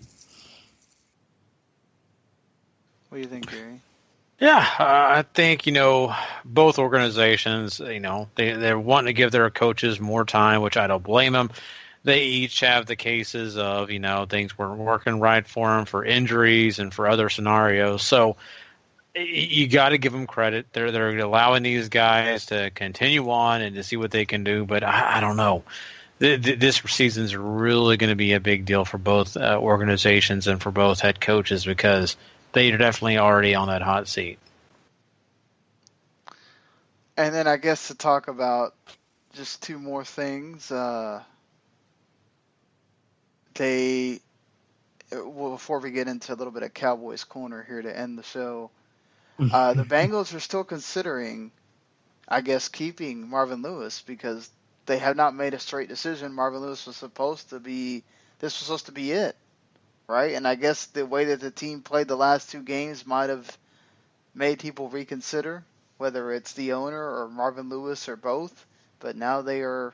What do you think, Gary? Yeah, I think, both organizations, they're wanting to give their coaches more time, which I don't blame them. They each have the cases of, things weren't working right for them, for injuries and for other scenarios. So you got to give them credit. They're allowing these guys to continue on and to see what they can do. But I don't know. This season is really going to be a big deal for both organizations and for both head coaches because they're definitely already on that hot seat. And then I guess to talk about just 2 more things. Before we get into a little bit of Cowboys Corner here to end the show, the Bengals are still considering, I guess, keeping Marvin Lewis because they have not made a straight decision. Marvin Lewis was supposed to be it. Right, and I guess the way that the team played the last 2 games might have made people reconsider whether it's the owner or Marvin Lewis or both. But now they are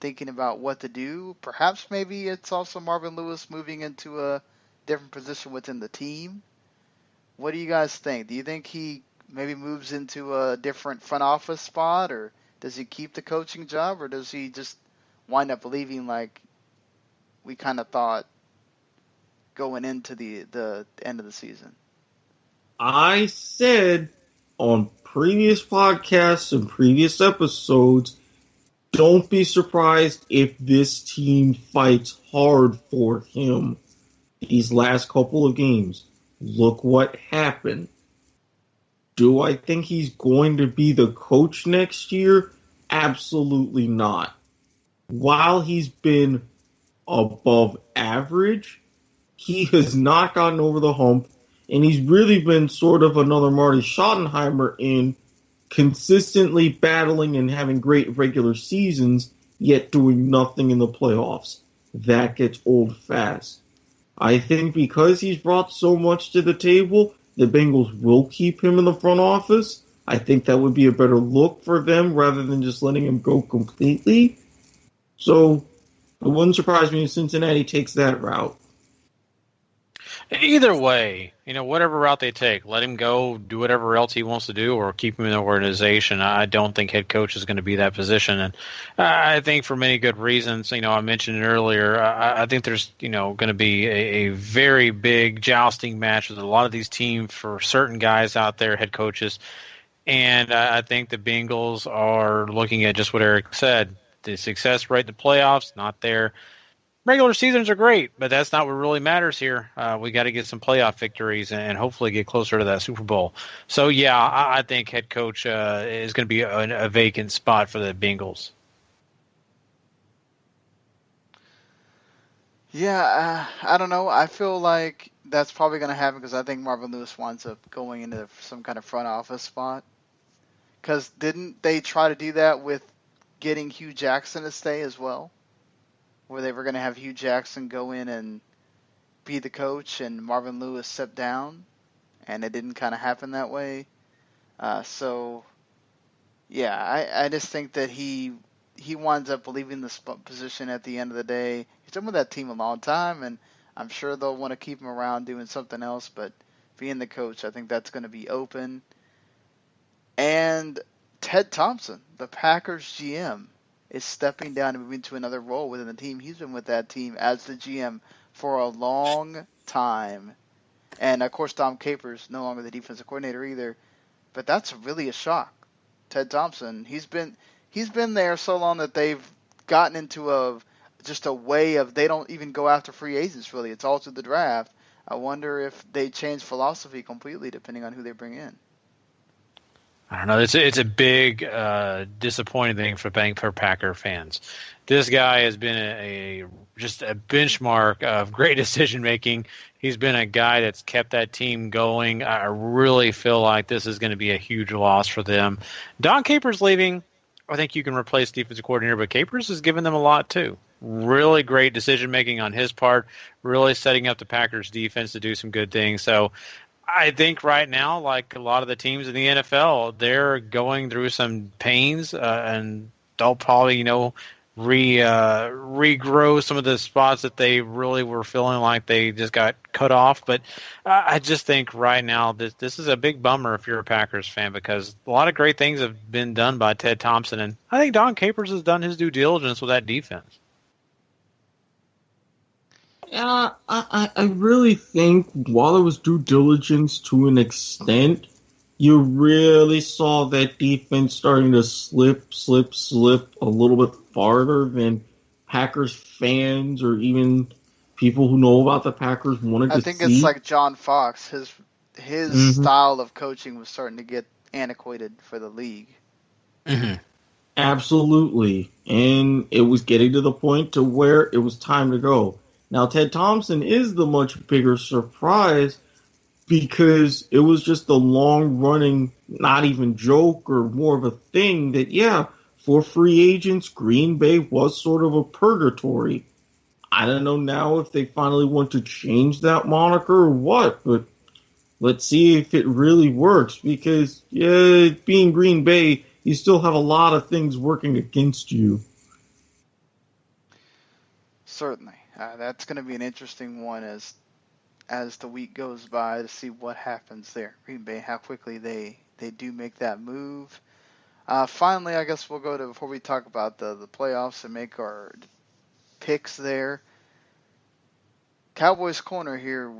thinking about what to do. Perhaps maybe it's also Marvin Lewis moving into a different position within the team. What do you guys think? Do you think he maybe moves into a different front office spot, or does he keep the coaching job, or does he just wind up leaving like we kind of thought going into the end of the season? I said on previous podcasts and previous episodes, don't be surprised if this team fights hard for him these last couple of games. Look what happened. Do I think he's going to be the coach next year? Absolutely not. While he's been above average, he has not gotten over the hump, and he's really been sort of another Marty Schottenheimer in consistently battling and having great regular seasons, yet doing nothing in the playoffs. That gets old fast. I think because he's brought so much to the table, the Bengals will keep him in the front office. I think that would be a better look for them rather than just letting him go completely. So it wouldn't surprise me if Cincinnati takes that route. Either way, whatever route they take, let him go, do whatever else he wants to do, or keep him in the organization. I don't think head coach is going to be that position. And I think for many good reasons, I mentioned it earlier, I think there's, going to be a very big jousting match with a lot of these teams for certain guys out there, head coaches. And I think the Bengals are looking at just what Eric said. The success rate in the playoffs, not there. Regular seasons are great, but that's not what really matters here. We got to get some playoff victories and hopefully get closer to that Super Bowl. So, yeah, I think head coach is going to be a vacant spot for the Bengals. Yeah, I don't know. I feel like that's probably going to happen because I think Marvin Lewis winds up going into some kind of front office spot. Because didn't they try to do that with getting Hugh Jackson to stay as well? Where they were going to have Hugh Jackson go in and be the coach and Marvin Lewis step down, and it didn't kind of happen that way. So, yeah, I just think that he winds up leaving the position at the end of the day. He's been with that team a long time, and I'm sure they'll want to keep him around doing something else, but being the coach, I think that's going to be open. And Ted Thompson, the Packers GM, is stepping down and moving to another role within the team. He's been with that team as the GM for a long time. And, of course, Dom Capers, no longer the defensive coordinator either. But that's really a shock. Ted Thompson, he's been there so long that they've gotten into just a way of they don't even go after free agents, really. It's all through the draft. I wonder if they change philosophy completely depending on who they bring in. I don't know. It's a big disappointing thing for Packer fans. This guy has been just a benchmark of great decision making. He's been a guy that's kept that team going. I really feel like this is going to be a huge loss for them. Don Capers leaving. I think you can replace defensive coordinator, but Capers has given them a lot too. Really great decision making on his part. Really setting up the Packers defense to do some good things. So I think right now, like a lot of the teams in the NFL, they're going through some pains, and they'll probably, regrow some of the spots that they really were feeling like they just got cut off. But I just think right now this is a big bummer if you're a Packers fan, because a lot of great things have been done by Ted Thompson, and I think Don Capers has done his due diligence with that defense. Yeah, I really think while it was due diligence to an extent, you really saw that defense starting to slip a little bit farther than Packers fans or even people who know about the Packers wanted to see. I think it's like John Fox. His style of coaching was starting to get antiquated for the league. Mm-hmm. Absolutely. And it was getting to the point to where it was time to go. Now, Ted Thompson is the much bigger surprise because it was just a long-running, not even joke or more of a thing that, yeah, for free agents, Green Bay was sort of a purgatory. I don't know now if they finally want to change that moniker or what, but let's see if it really works because, yeah, being Green Bay, you still have a lot of things working against you. Certainly. That's going to be an interesting one as the week goes by to see what happens there. Green Bay, how quickly they they do make that move. Finally, I guess we'll go to, before we talk about the playoffs and make our picks there. Cowboys corner here,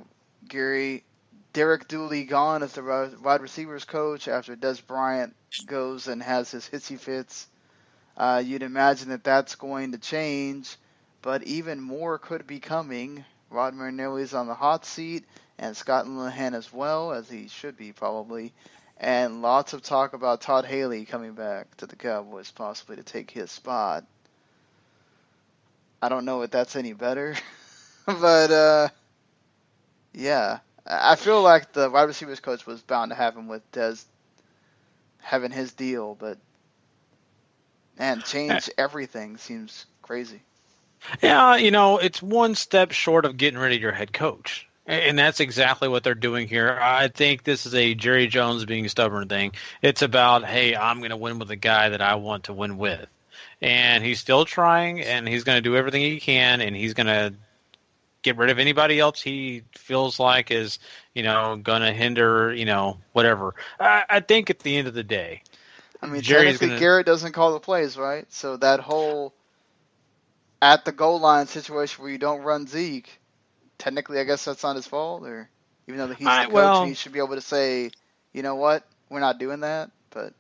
Gary. Derek Dooley gone as the wide receivers coach after Dez Bryant goes and has his hissy fits. You'd imagine that that's going to change, but even more could be coming. Rod Marinelli's on the hot seat, and Scott Linehan as well, as he should be probably. And lots of talk about Todd Haley coming back to the Cowboys, possibly to take his spot. I don't know if that's any better, but yeah. I feel like the wide receivers coach was bound to have him with Dez having his deal, but man, change everything seems crazy. Yeah, it's one step short of getting rid of your head coach. And that's exactly what they're doing here. I think this is a Jerry Jones being stubborn thing. It's about, hey, I'm going to win with the guy that I want to win with. And he's still trying, and he's going to do everything he can, and he's going to get rid of anybody else he feels like is, going to hinder, whatever. I think at the end of the day, I mean, technically Garrett doesn't call the plays, right? So that whole at the goal line situation where you don't run Zeke, technically I guess that's not his fault, or even though he's the coach, he should be able to say, you know what, we're not doing that. But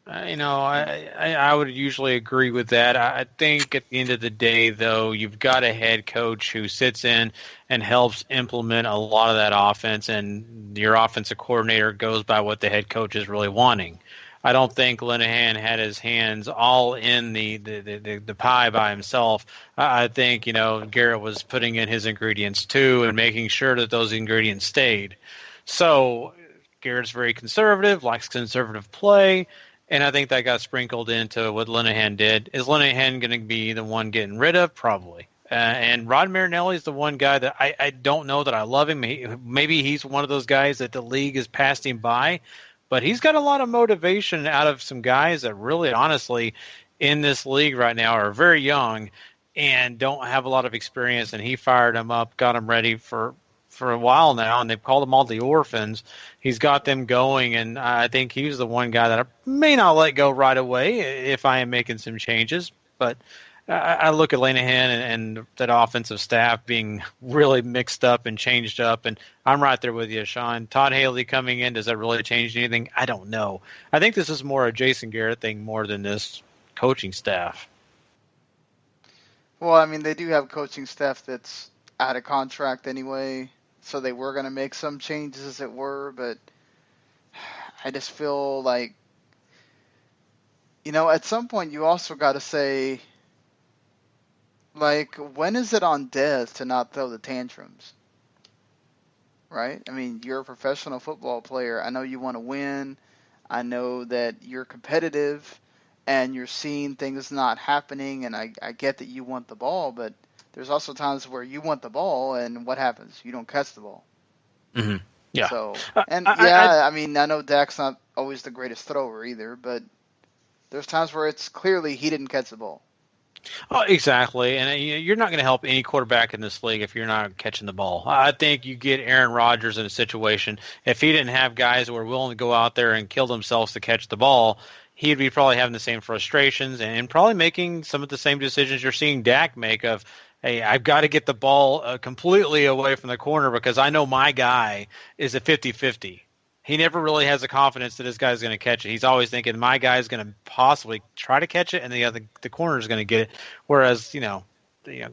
I would usually agree with that. I think at the end of the day, though, you've got a head coach who sits in and helps implement a lot of that offense, and your offensive coordinator goes by what the head coach is really wanting. I don't think Linehan had his hands all in the pie by himself. I think, Garrett was putting in his ingredients too and making sure that those ingredients stayed. So Garrett's very conservative, likes conservative play. And I think that got sprinkled into what Linehan did. Is Linehan going to be the one getting rid of? Probably. And Rod Marinelli is the one guy that I don't know that I love him. Maybe he's one of those guys that the league has passed him by. But he's got a lot of motivation out of some guys that really, honestly, in this league right now are very young and don't have a lot of experience. And he fired them up, got them ready for a while now, and they've called them all the orphans. He's got them going, and I think he's the one guy that I may not let go right away if I am making some changes. But I look at Linehan and that offensive staff being really mixed up and changed up, and I'm right there with you, Sean. Todd Haley coming in, does that really change anything? I don't know. I think this is more a Jason Garrett thing more than this coaching staff. Well, I mean, they do have a coaching staff that's out of contract anyway, so they were going to make some changes, as it were, but I just feel like, at some point you also got to say, like, when is it on Dez to not throw the tantrums? Right? I mean, you're a professional football player. I know you want to win. I know that you're competitive and you're seeing things not happening, and I get that you want the ball, but there's also times where you want the ball, and what happens? You don't catch the ball. Mm-hmm. Yeah. So, I mean, I know Dak's not always the greatest thrower either, but there's times where it's clearly he didn't catch the ball. Oh, exactly. And you're not going to help any quarterback in this league if you're not catching the ball. I think you get Aaron Rodgers in a situation, if he didn't have guys who were willing to go out there and kill themselves to catch the ball, he'd be probably having the same frustrations and probably making some of the same decisions you're seeing Dak make of, hey, I've got to get the ball completely away from the corner because I know my guy is a 50-50. He never really has the confidence that his guy's going to catch it. He's always thinking my guy's going to possibly try to catch it, and the corner is going to get it. Whereas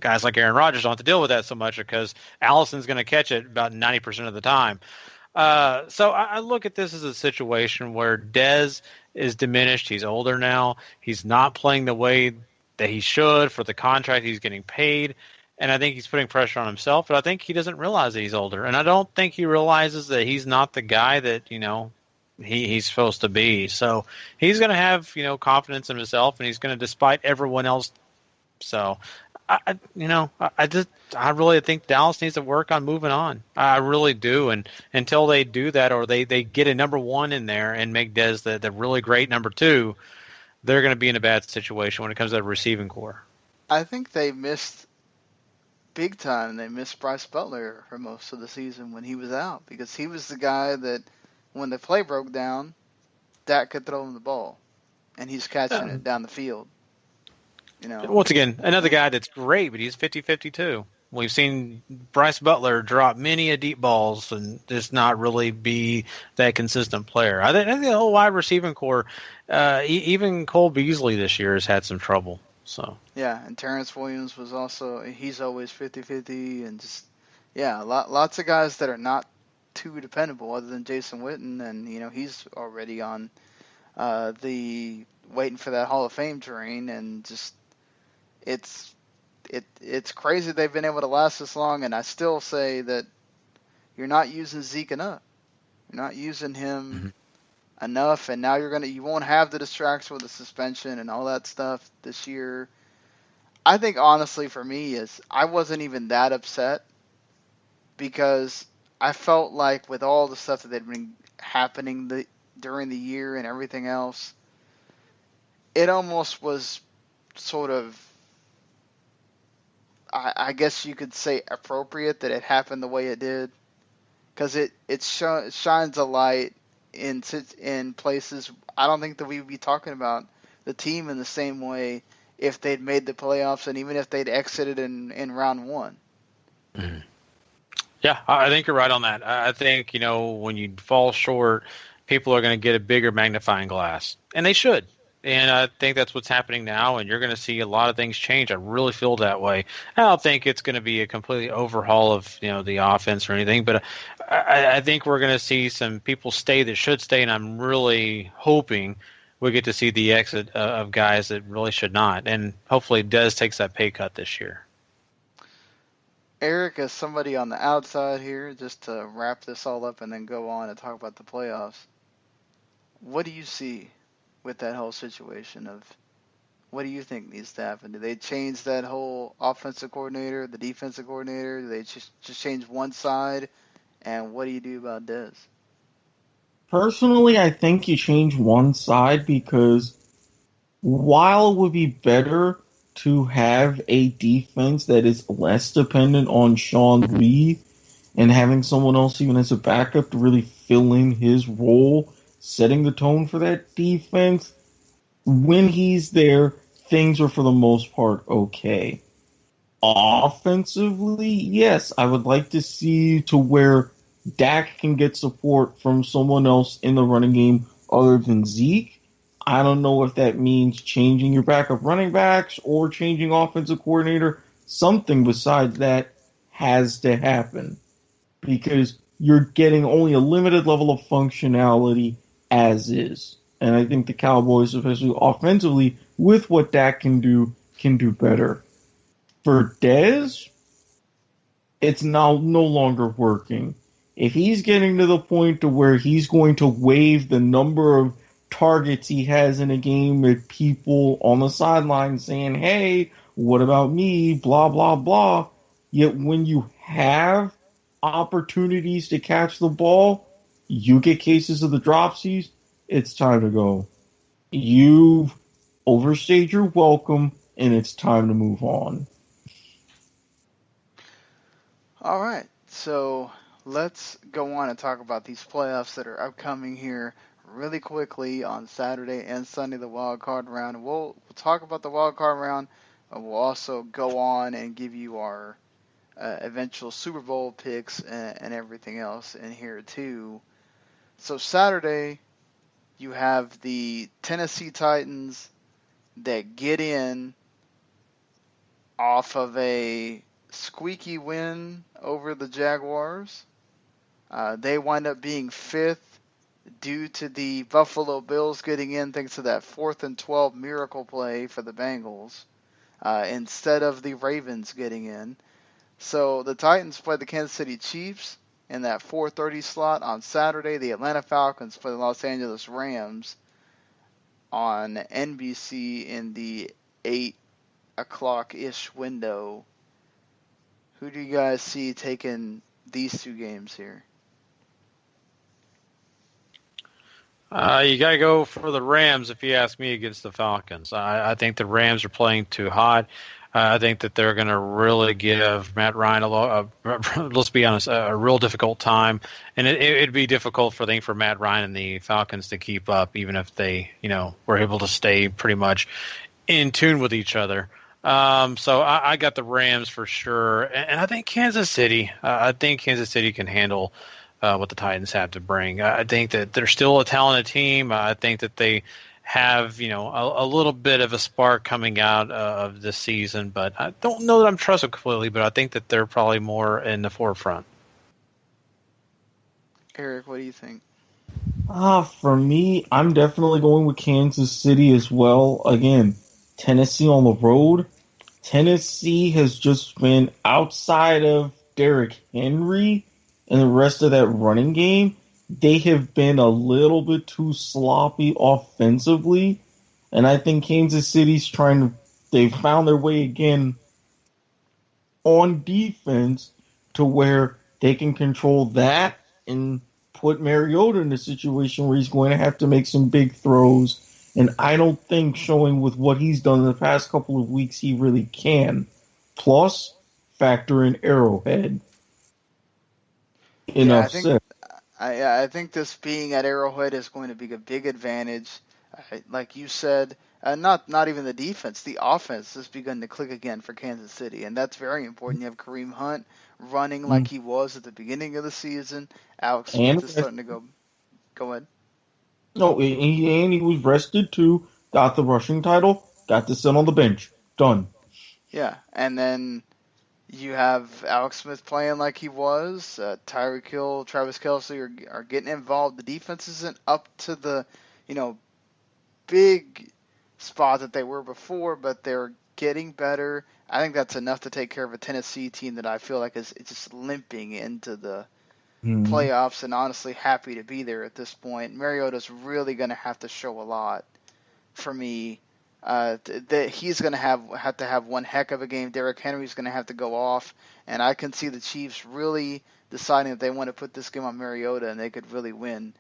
guys like Aaron Rodgers don't have to deal with that so much because Allison's going to catch it about 90% of the time. So I look at this as a situation where Dez is diminished. He's older now. He's not playing the way that he should for the contract he's getting paid. And I think he's putting pressure on himself, but I think he doesn't realize that he's older. And I don't think he realizes that he's not the guy that, he's supposed to be. So he's going to have, confidence in himself, and he's going to despite everyone else. So, I really think Dallas needs to work on moving on. I really do. And until they do that, or they get a number one in there and make Dez the really great number two, they're going to be in a bad situation when it comes to the receiving core. I think they missed big time. They missed Bryce Butler for most of the season when he was out, because he was the guy that when the play broke down, Dak could throw him the ball, and he's catching it down the field. Once again, another guy that's great, but he's 50-50 too. We've seen Bryce Butler drop many a deep balls and just not really be that consistent player. I think the whole wide receiving core, even Cole Beasley this year has had some trouble. So yeah, and Terrence Williams was also, he's always 50-50, and just lots of guys that are not too dependable other than Jason Witten, and he's already on the waiting for that Hall of Fame train, and just it's crazy they've been able to last this long, and I still say that you're not using Zeke enough. You're not using him enough, and now you won't have the distraction with the suspension and all that stuff this year. I think honestly for me is I wasn't even that upset, because I felt like with all the stuff that had been happening during the year and everything else, it almost was sort of, I guess you could say, appropriate that it happened the way it did, because it shines a light in places I don't think that we'd be talking about the team in the same way if they'd made the playoffs, and even if they'd exited in round one. Mm-hmm. Yeah, I think you're right on that. I think, when you fall short, people are going to get a bigger magnifying glass, and they should. And I think that's what's happening now, and you're going to see a lot of things change. I really feel that way. I don't think it's going to be a completely overhaul of the offense or anything, but I think we're going to see some people stay that should stay, and I'm really hoping we get to see the exit of guys that really should not. And hopefully Dez takes that pay cut this year. Eric, as somebody on the outside here, just to wrap this all up and then go on and talk about the playoffs, what do you see with that whole situation of what do you think needs to happen? Do they change that whole offensive coordinator, the defensive coordinator? Do they just change one side? And what do you do about Dez? Personally, I think you change one side, because while it would be better to have a defense that is less dependent on Sean Lee and having someone else even as a backup to really fill in his role, setting the tone for that defense, when he's there, things are for the most part okay. Offensively, yes, I would like to see to where Dak can get support from someone else in the running game other than Zeke. I don't know if that means changing your backup running backs or changing offensive coordinator. Something besides that has to happen, because you're getting only a limited level of functionality as is. And I think the Cowboys, especially offensively, with what Dak can do better. For Dez, it's now no longer working. If he's getting to the point to where he's going to waive the number of targets he has in a game at people on the sideline saying, hey, what about me, blah, blah, blah. Yet when you have opportunities to catch the ball, you get cases of the dropsies, it's time to go. You've overstayed your welcome, and it's time to move on. All right, so let's go on and talk about these playoffs that are upcoming here really quickly on Saturday and Sunday, the wild card round. We'll talk about the wild card round, but we'll also go on and give you our eventual Super Bowl picks and everything else in here too. So Saturday, you have the Tennessee Titans that get in off of a squeaky win over the Jaguars. They wind up being fifth due to the Buffalo Bills getting in thanks to that 4th and 12 miracle play for the Bengals instead of the Ravens getting in. So the Titans play the Kansas City Chiefs in that 4:30 slot on Saturday. The Atlanta Falcons play the Los Angeles Rams on NBC in the 8 o'clock-ish window. Who do you guys see taking these two games here? You got to go for the Rams, if you ask me, against the Falcons. I think the Rams are playing too hot. I think that they're going to really give Matt Ryan let's be honest, a real difficult time, and it'd be difficult for Matt Ryan and the Falcons to keep up, even if they were able to stay pretty much in tune with each other. So I got the Rams for sure, and I think Kansas City. I think Kansas City can handle what the Titans have to bring. I think that they're still a talented team. I think that they have a little bit of a spark coming out of this season, but I don't know that I'm trusted completely. But I think that they're probably more in the forefront. Erik, what do you think? For me, I'm definitely going with Kansas City as well. Again, Tennessee on the road. Tennessee has just been outside of Derrick Henry and the rest of that running game. They have been a little bit too sloppy offensively, and I think Kansas City's they've found their way again on defense to where they can control that and put Mariota in a situation where he's going to have to make some big throws, and I don't think showing with what he's done in the past couple of weeks he really can. Plus, factor in Arrowhead. Enough said. I think this being at Arrowhead is going to be a big advantage. Like you said, not even the defense, the offense has begun to click again for Kansas City, and that's very important. You have Kareem Hunt running like he was at the beginning of the season. Alex Smith is starting to go. Go ahead. No, and he was rested too. Got the rushing title. Got to sit on the bench. Done. Yeah, and then you have Alex Smith playing like he was. Tyreek Hill, Travis Kelce are getting involved. The defense isn't up to the, big spot that they were before, but they're getting better. I think that's enough to take care of a Tennessee team that I feel like is just limping into the playoffs, and honestly happy to be there at this point. Mariota's really going to have to show a lot for me. That he's going to have to have one heck of a game. Derrick Henry's going to have to go off, and I can see the Chiefs really deciding that they want to put this game on Mariota, and they could really win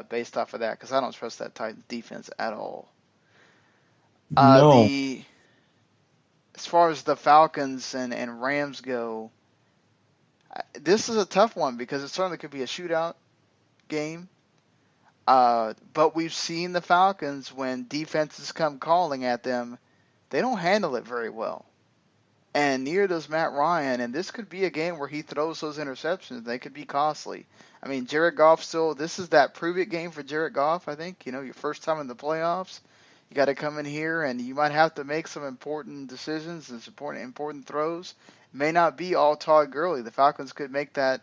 based off of that, because I don't trust that Titans defense at all. No. As far as the Falcons and Rams go, this is a tough one because it certainly could be a shootout game. But we've seen the Falcons, when defenses come calling at them, they don't handle it very well. And neither does Matt Ryan, and this could be a game where he throws those interceptions. They could be costly. I mean, Jared Goff this is that prove-it game for Jared Goff, I think. Your first time in the playoffs. You got to come in here, and you might have to make some important decisions and important throws. It may not be all Todd Gurley. The Falcons could make that,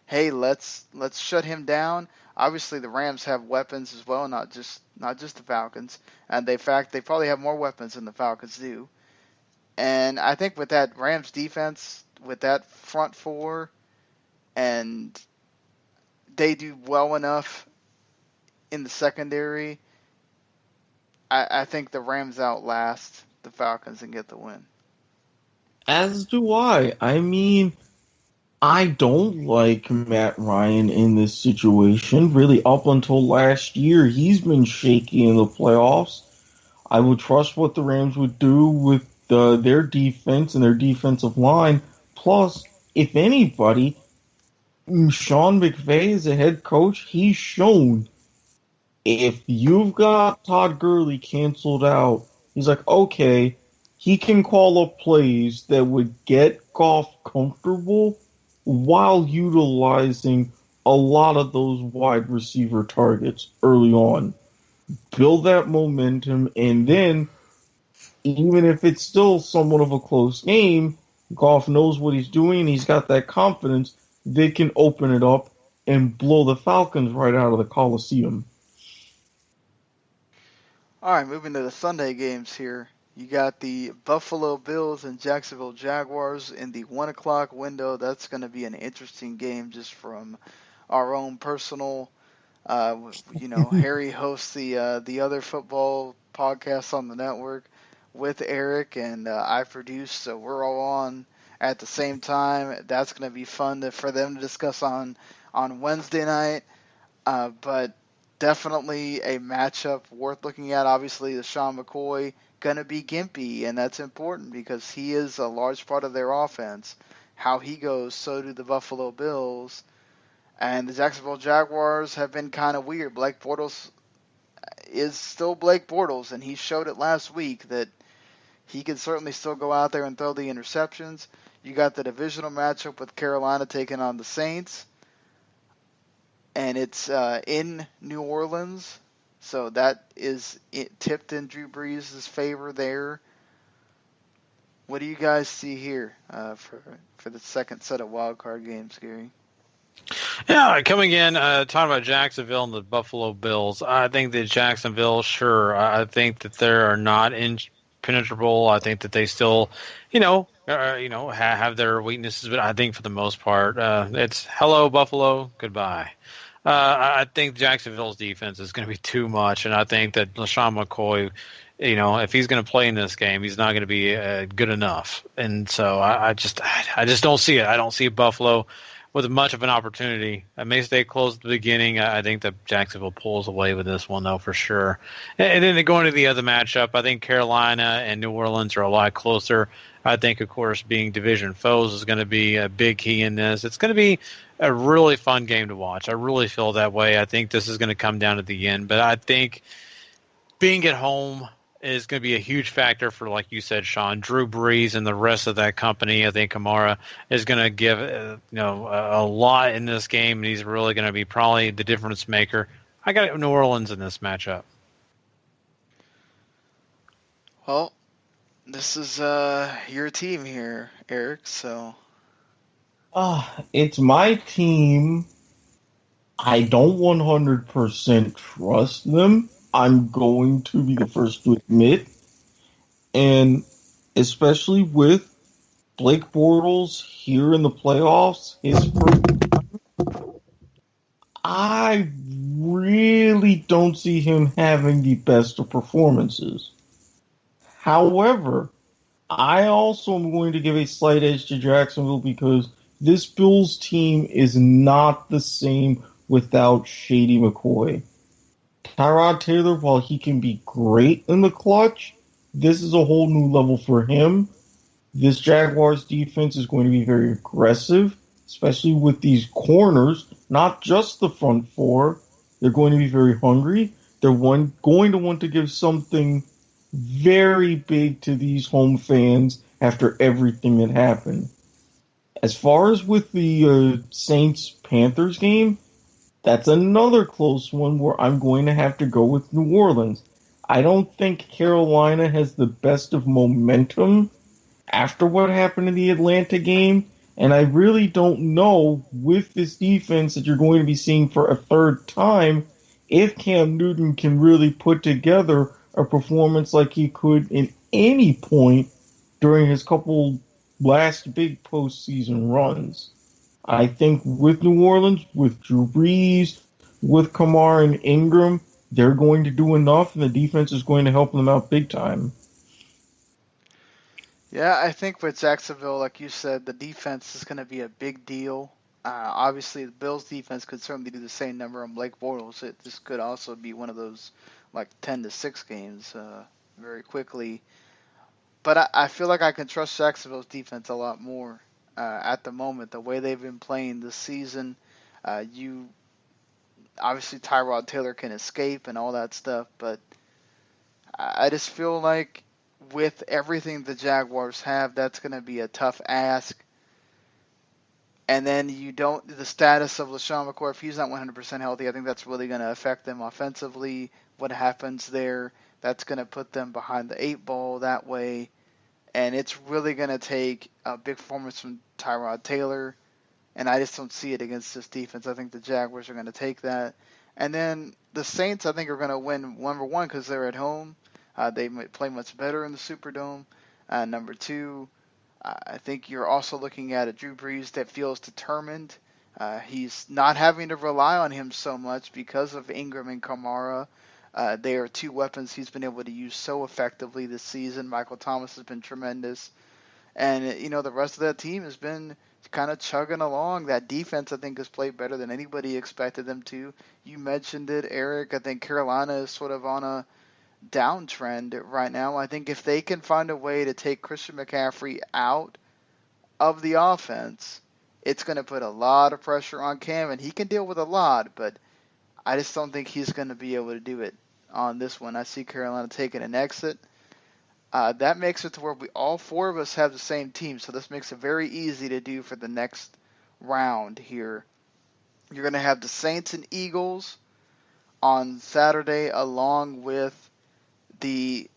hey, let's shut him down. Obviously, the Rams have weapons as well, not just the Falcons. And they probably have more weapons than the Falcons do. And I think with that Rams defense, with that front four, and they do well enough in the secondary, I think the Rams outlast the Falcons and get the win. As do I. I mean, I don't like Matt Ryan in this situation. Really, up until last year, he's been shaky in the playoffs. I would trust what the Rams would do with their defense and their defensive line. Plus, if anybody, Sean McVay is a head coach. He's shown if you've got Todd Gurley canceled out, he's like, okay, he can call up plays that would get Goff comfortable while utilizing a lot of those wide receiver targets early on. Build that momentum, and then, even if it's still somewhat of a close game, Goff knows what he's doing, he's got that confidence, they can open it up and blow the Falcons right out of the Coliseum. All right, moving to the Sunday games here. You got the Buffalo Bills and Jacksonville Jaguars in the 1 o'clock window. That's going to be an interesting game just from our own personal, Harry hosts the other football podcasts on the network with Erik, and I produce, so we're all on at the same time. That's going to be fun for them to discuss on Wednesday night, but definitely a matchup worth looking at. Obviously, the Sean McCoy going to be gimpy, and that's important because he is a large part of their offense. How he goes, so do the Buffalo Bills. And the Jacksonville Jaguars have been kind of weird. Blake Bortles is still Blake Bortles, and he showed it last week that he can certainly still go out there and throw the interceptions. You got the divisional matchup with Carolina taking on the Saints, and it's in New Orleans, so that is tipped in Drew Brees' favor there. What do you guys see here for the second set of wild card games, Gary? Yeah, coming in, talking about Jacksonville and the Buffalo Bills, I think that Jacksonville, sure, I think that they are not impenetrable. I think that they still, have their weaknesses, but I think for the most part, it's hello, Buffalo, goodbye. I think Jacksonville's defense is going to be too much, and I think that LaShawn McCoy, if he's going to play in this game, he's not going to be good enough. And so I just don't see it. I don't see Buffalo with much of an opportunity. I may stay close at the beginning. I think that Jacksonville pulls away with this one, though, for sure. And then going to the other matchup, I think Carolina and New Orleans are a lot closer. I think, of course, being division foes is going to be a big key in this. It's going to be a really fun game to watch. I really feel that way. I think this is going to come down at the end. But I think being at home is going to be a huge factor for, like you said, Sean, Drew Brees and the rest of that company. I think Kamara is going to give a lot in this game, and he's really going to be probably the difference maker. I got New Orleans in this matchup. Well, this is your team here, Eric, so. It's my team. I don't 100% trust them. I'm going to be the first to admit. And especially with Blake Bortles here in the playoffs, his first time, I really don't see him having the best of performances. However, I also am going to give a slight edge to Jacksonville because this Bills team is not the same without Shady McCoy. Tyrod Taylor, while he can be great in the clutch, this is a whole new level for him. This Jaguars defense is going to be very aggressive, especially with these corners, not just the front four. They're going to be very hungry. They're going to want to give something very big to these home fans after everything that happened. As far as with the Saints-Panthers game, that's another close one where I'm going to have to go with New Orleans. I don't think Carolina has the best of momentum after what happened in the Atlanta game, and I really don't know with this defense that you're going to be seeing for a third time if Cam Newton can really put together a performance like he could in any point during his couple last big postseason runs. I think with New Orleans, with Drew Brees, with Kamara and Ingram, they're going to do enough, and the defense is going to help them out big time. Yeah, I think with Jacksonville, like you said, the defense is going to be a big deal. Obviously, the Bills' defense could certainly do the same number on Blake Bortles. This could also be one of those like 10-6 games very quickly. But I feel like I can trust Jacksonville's defense a lot more at the moment. The way they've been playing this season, obviously Tyrod Taylor can escape and all that stuff, but I just feel like with everything the Jaguars have, that's going to be a tough ask. And then the status of LaShawn McCoy, if he's not 100% healthy, I think that's really going to affect them offensively. What happens there, that's going to put them behind the 8 ball that way. And it's really going to take a big performance from Tyrod Taylor. And I just don't see it against this defense. I think the Jaguars are going to take that. And then the Saints, I think, are going to win, number one, because they're at home. They might play much better in the Superdome. Number two, I think you're also looking at a Drew Brees that feels determined. He's not having to rely on him so much because of Ingram and Kamara. They are two weapons he's been able to use so effectively this season. Michael Thomas has been tremendous. And, the rest of that team has been kind of chugging along. That defense, I think, has played better than anybody expected them to. You mentioned it, Eric. I think Carolina is sort of on downtrend right now. I think if they can find a way to take Christian McCaffrey out of the offense, it's going to put a lot of pressure on Cam, and he can deal with a lot, but I just don't think he's going to be able to do it on this one. I see Carolina taking an exit. That makes it to where all four of us have the same team, so this makes it very easy to do for the next round here. You're going to have the Saints and Eagles on Saturday, along with the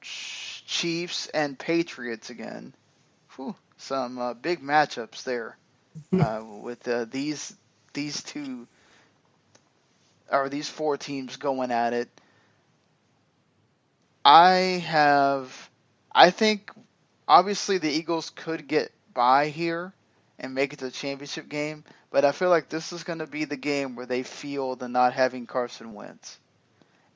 Chiefs and Patriots again. Whew, some big matchups there with these two or these four teams going at it. I think obviously the Eagles could get by here and make it to the championship game, but I feel like this is going to be the game where they feel the not having Carson Wentz.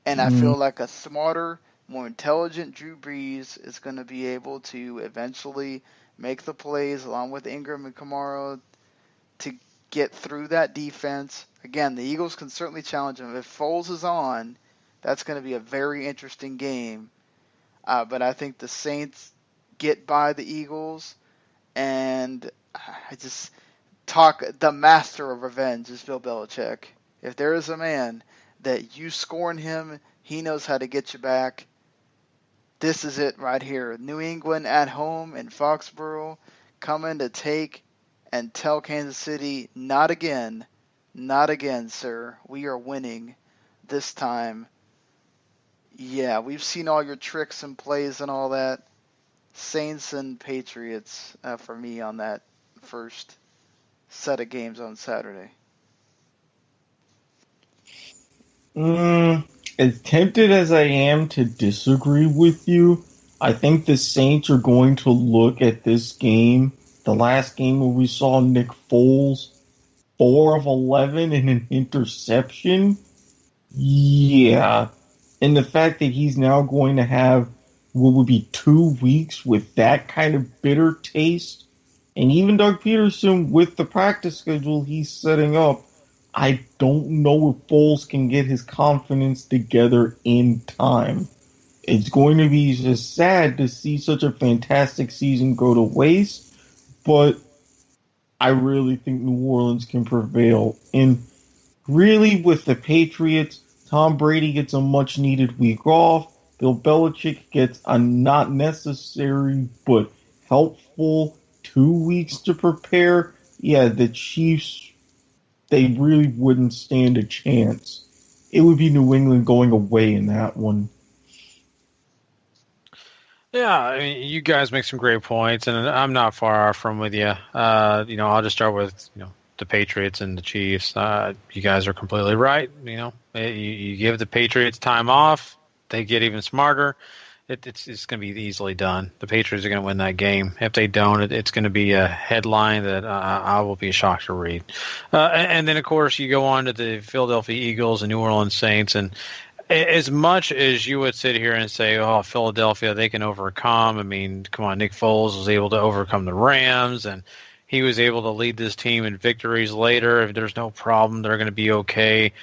And I feel like a smarter, more intelligent Drew Brees is going to be able to eventually make the plays along with Ingram and Kamara to get through that defense. Again, the Eagles can certainly challenge them. If Foles is on, that's going to be a very interesting game. But I think the Saints get by the Eagles, and I just talk the master of revenge is Bill Belichick. If there is a man that you scorn him, he knows how to get you back. This is it right here. New England at home in Foxborough, coming to take and tell Kansas City, not again, sir. We are winning this time. Yeah, we've seen all your tricks and plays and all that. Saints and Patriots for me on that first set of games on Saturday. As tempted as I am to disagree with you, I think the Saints are going to look at this game, the last game where we saw Nick Foles, 4 of 11 and an interception. Yeah. And the fact that he's now going to have what would be 2 weeks with that kind of bitter taste. And even Doug Peterson, with the practice schedule he's setting up, I don't know if Foles can get his confidence together in time. It's going to be just sad to see such a fantastic season go to waste, but I really think New Orleans can prevail. And really, with the Patriots, Tom Brady gets a much-needed week off. Bill Belichick gets a not necessary but helpful 2 weeks to prepare. Yeah, the Chiefs, they really wouldn't stand a chance. It would be New England going away in that one. Yeah, I mean, you guys make some great points, and I'm not far off from with you. I'll just start with the Patriots and the Chiefs. You guys are completely right. You give the Patriots time off, they get even smarter. It's going to be easily done. The Patriots are going to win that game. If they don't, it's going to be a headline that I will be shocked to read. And then, of course, you go on to the Philadelphia Eagles and New Orleans Saints. And as much as you would sit here and say, oh, Philadelphia, they can overcome. I mean, come on, Nick Foles was able to overcome the Rams, and he was able to lead this team in victories later. If there's no problem, they're going to be okay.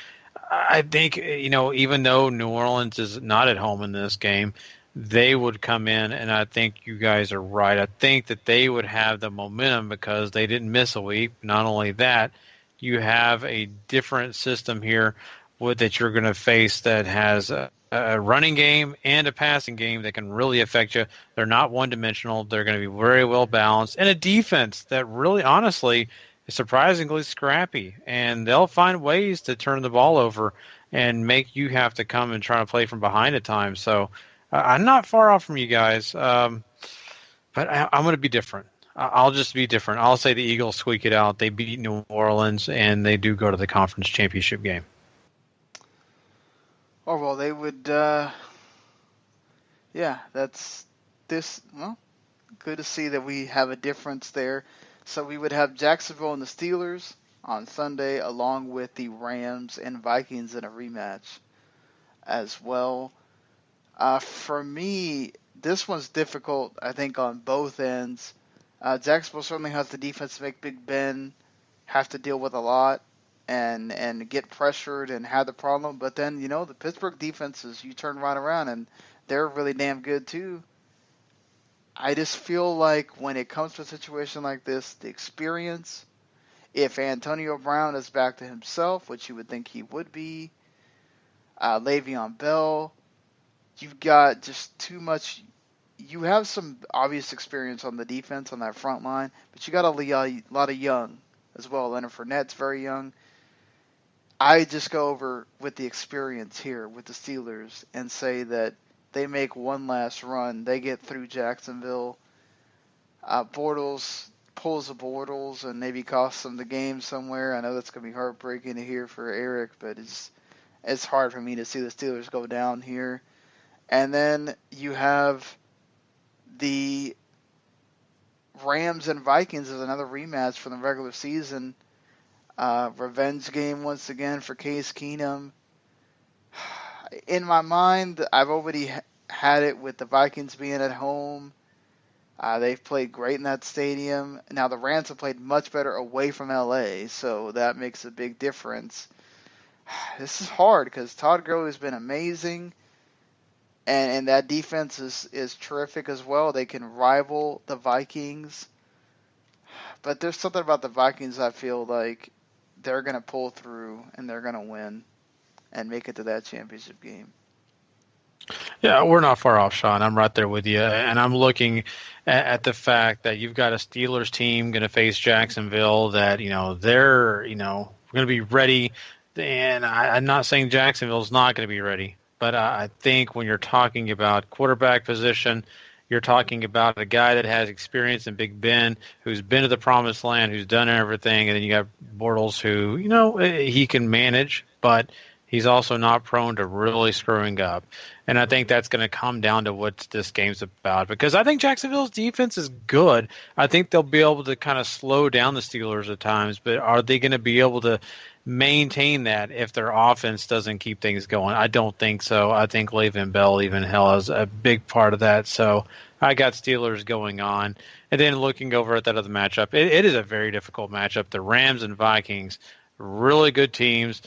I think, even though New Orleans is not at home in this game, they would come in, and I think you guys are right. I think that they would have the momentum because they didn't miss a week. Not only that, you have a different system here that you're going to face that has a running game and a passing game that can really affect you. They're not one-dimensional. They're going to be very well balanced. And a defense that really, honestly, is surprisingly scrappy. And they'll find ways to turn the ball over and make you have to come and try to play from behind at times. So I'm not far off from you guys, but I'm going to be different. I'll just be different. I'll say the Eagles squeak it out. They beat New Orleans, and they do go to the conference championship game. Oh, well, they would, that's this, well, good to see that we have a difference there. So we would have Jacksonville and the Steelers on Sunday, along with the Rams and Vikings in a rematch as well. For me, this one's difficult, I think, on both ends. Jacksonville certainly has the defense to make Big Ben have to deal with a lot. and get pressured and have the problem. But then, the Pittsburgh defenses, you turn right around and they're really damn good too. I just feel like when it comes to a situation like this, the experience, if Antonio Brown is back to himself, which you would think he would be, Le'Veon Bell, you've got just too much. You have some obvious experience on the defense on that front line, but you got a lot of young as well. Leonard Fournette's very young. I just go over with the experience here with the Steelers and say that they make one last run. They get through Jacksonville. Bortles pulls the Bortles and maybe costs them the game somewhere. I know that's going to be heartbreaking to hear for Eric, but it's hard for me to see the Steelers go down here. And then you have the Rams and Vikings as another rematch from the regular season. Revenge game once again for Case Keenum. In my mind, I've already had it with the Vikings being at home. They've played great in that stadium. Now, the Rams have played much better away from LA, so that makes a big difference. This is hard because Todd Gurley has been amazing, and that defense is terrific as well. They can rival the Vikings. But there's something about the Vikings I feel like they're going to pull through and they're going to win and make it to that championship game. Yeah, we're not far off, Sean. I'm right there with you. And I'm looking at the fact that you've got a Steelers team going to face Jacksonville that, they're, going to be ready. And I'm not saying Jacksonville's not going to be ready. But I think when you're talking about quarterback position, you're talking about a guy that has experience in Big Ben, who's been to the promised land, who's done everything. And then you got Bortles who, he can manage, but he's also not prone to really screwing up. And I think that's going to come down to what this game's about. Because I think Jacksonville's defense is good. I think they'll be able to kind of slow down the Steelers at times. But are they going to be able to maintain that if their offense doesn't keep things going? I don't think so. I think Le'Veon Bell is a big part of that. So I got Steelers going on. And then looking over at that other matchup, it is a very difficult matchup. The Rams and Vikings, really good teams.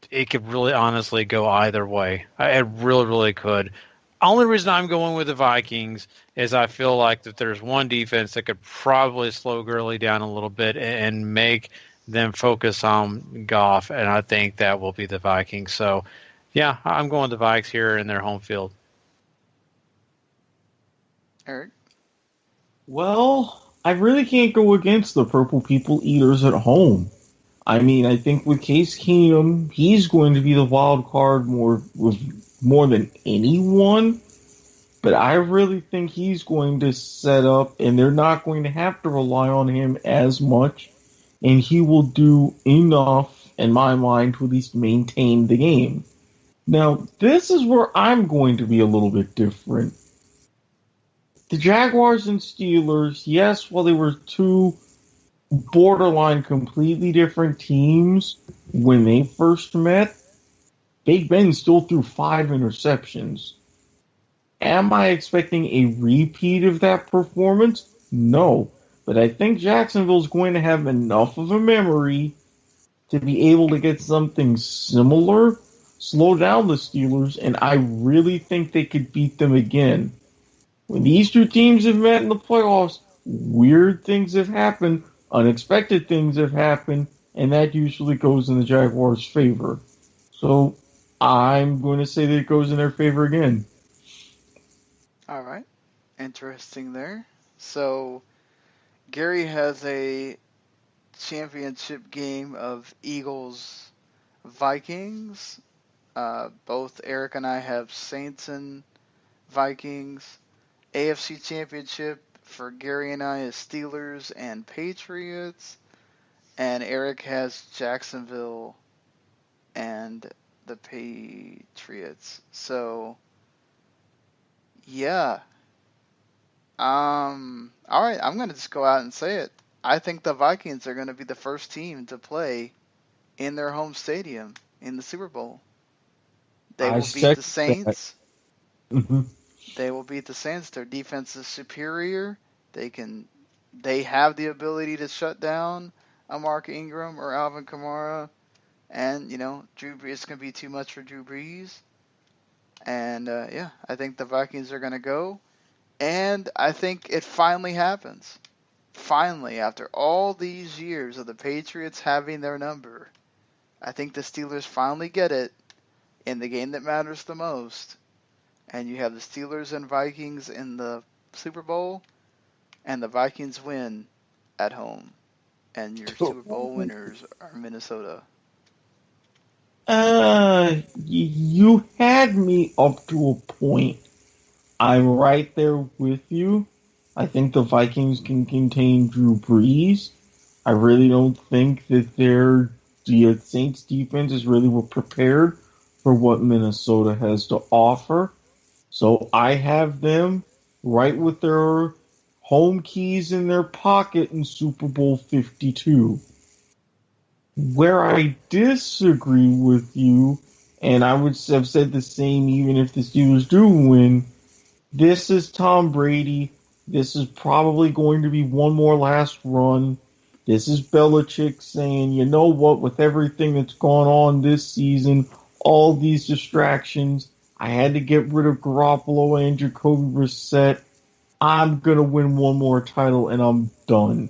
It could really honestly go either way. It really, really could. Only reason I'm going with the Vikings is I feel like that there's one defense that could probably slow Gurley down a little bit and make them focus on Goff, and I think that will be the Vikings. So, yeah, I'm going the Vikes here in their home field. Eric? Well, I really can't go against the Purple People Eaters at home. I mean, I think with Case Keenum, he's going to be the wild card more than anyone. But I really think he's going to set up, and they're not going to have to rely on him as much. And he will do enough, in my mind, to at least maintain the game. Now, this is where I'm going to be a little bit different. The Jaguars and Steelers, yes, while they were two borderline completely different teams when they first met, Big Ben still threw 5 interceptions. Am I expecting a repeat of that performance? No. But I think Jacksonville's going to have enough of a memory to be able to get something similar, slow down the Steelers, and I really think they could beat them again. When these two teams have met in the playoffs, weird things have happened, unexpected things have happened, and that usually goes in the Jaguars' favor. So I'm going to say that it goes in their favor again. All right. Interesting there. So Gary has a championship game of Eagles-Vikings. Both Eric and I have Saints and Vikings. AFC championship for Gary and I is Steelers and Patriots. And Eric has Jacksonville and the Patriots. So, yeah. All right, I'm going to just go out and say it. I think the Vikings are going to be the first team to play in their home stadium in the Super Bowl. They will beat the Saints. Mm-hmm. They will beat the Saints. Their defense is superior. They have the ability to shut down a Mark Ingram or Alvin Kamara. And, Drew Brees is going to be too much for Drew Brees. And, I think the Vikings are going to go. And I think it finally happens. Finally, after all these years of the Patriots having their number, I think the Steelers finally get it in the game that matters the most. And you have the Steelers and Vikings in the Super Bowl, and the Vikings win at home. And your Super Bowl winners are Minnesota. You had me up to a point. I'm right there with you. I think the Vikings can contain Drew Brees. I really don't think that the Saints defense is really prepared for what Minnesota has to offer. So I have them right with their home keys in their pocket in Super Bowl 52. Where I disagree with you, and I would have said the same even if the Steelers do win, this is Tom Brady. This is probably going to be one more last run. This is Belichick saying, you know what, with everything that's gone on this season, all these distractions, I had to get rid of Garoppolo and Jacoby Brissett. I'm going to win one more title, and I'm done.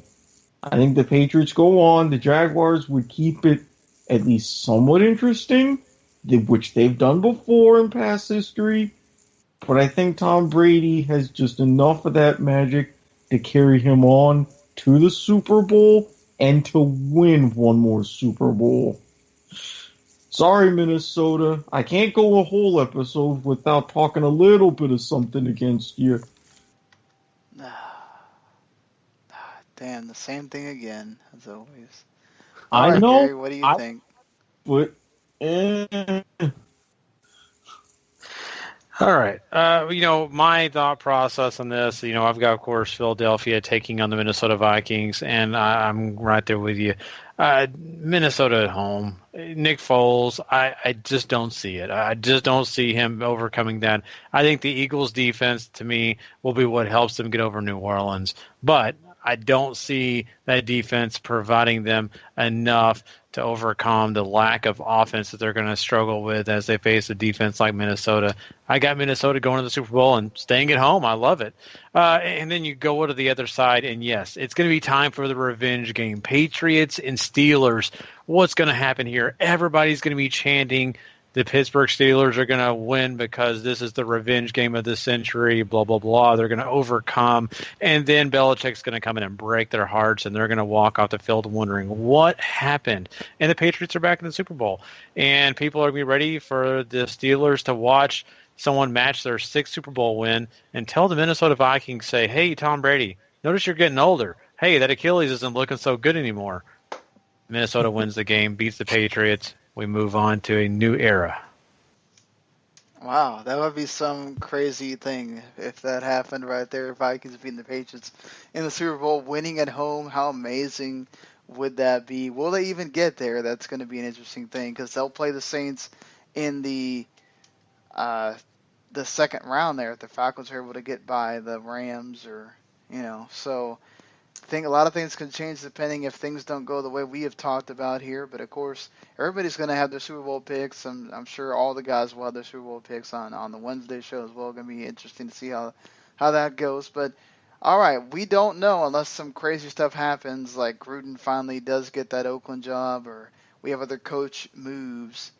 I think the Patriots go on. The Jaguars would keep it at least somewhat interesting, which they've done before in past history. But I think Tom Brady has just enough of that magic to carry him on to the Super Bowl and to win one more Super Bowl. Sorry, Minnesota. I can't go a whole episode without talking a little bit of something against you. Damn, the same thing again, as always. I right, know. Gary, what do you think? But, All right. My thought process on this, I've got, of course, Philadelphia taking on the Minnesota Vikings, and I'm right there with you. Minnesota at home. Nick Foles, I just don't see it. I just don't see him overcoming that. I think the Eagles' defense, to me, will be what helps them get over New Orleans. But I don't see that defense providing them enough to overcome the lack of offense that they're going to struggle with as they face a defense like Minnesota. I got Minnesota going to the Super Bowl and staying at home. I love it. And then you go to the other side, and yes, it's going to be time for the revenge game. Patriots and Steelers. What's going to happen here? Everybody's going to be chanting the Pittsburgh Steelers are going to win because this is the revenge game of the century, blah, blah, blah. They're going to overcome. And then Belichick's going to come in and break their hearts, and they're going to walk off the field wondering what happened. And the Patriots are back in the Super Bowl. And people are going to be ready for the Steelers to watch someone match their 6th Super Bowl win and tell the Minnesota Vikings, say, hey, Tom Brady, notice you're getting older. Hey, that Achilles isn't looking so good anymore. Minnesota wins the game, beats the Patriots. We move on to a new era. Wow, that would be some crazy thing if that happened right there. Vikings beating the Patriots in the Super Bowl, winning at home. How amazing would that be? Will they even get there? That's going to be an interesting thing because they'll play the Saints in the second round there if the Falcons are able to get by the Rams so I think a lot of things can change depending if things don't go the way we have talked about here. But, of course, everybody's going to have their Super Bowl picks. I'm sure all the guys will have their Super Bowl picks on the Wednesday show as well. It's going to be interesting to see how that goes. But, all right, we don't know unless some crazy stuff happens, like Gruden finally does get that Oakland job or we have other coach moves.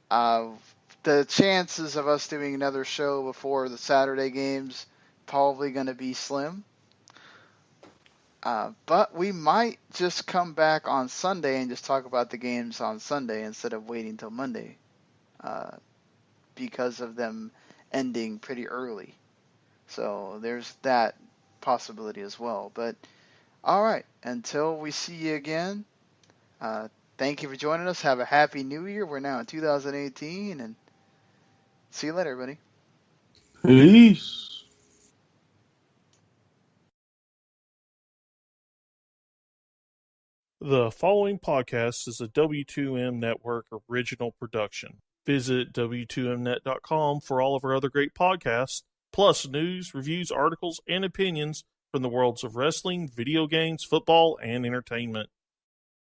The chances of us doing another show before the Saturday games probably going to be slim. But we might just come back on Sunday and just talk about the games on Sunday instead of waiting till Monday because of them ending pretty early. So there's that possibility as well. But all right, until we see you again, thank you for joining us. Have a happy new year. We're now in 2018, and see you later, everybody. Peace. The following podcast is a W2M Network original production. Visit W2Mnet.com for all of our other great podcasts, plus news, reviews, articles, and opinions from the worlds of wrestling, video games, football, and entertainment.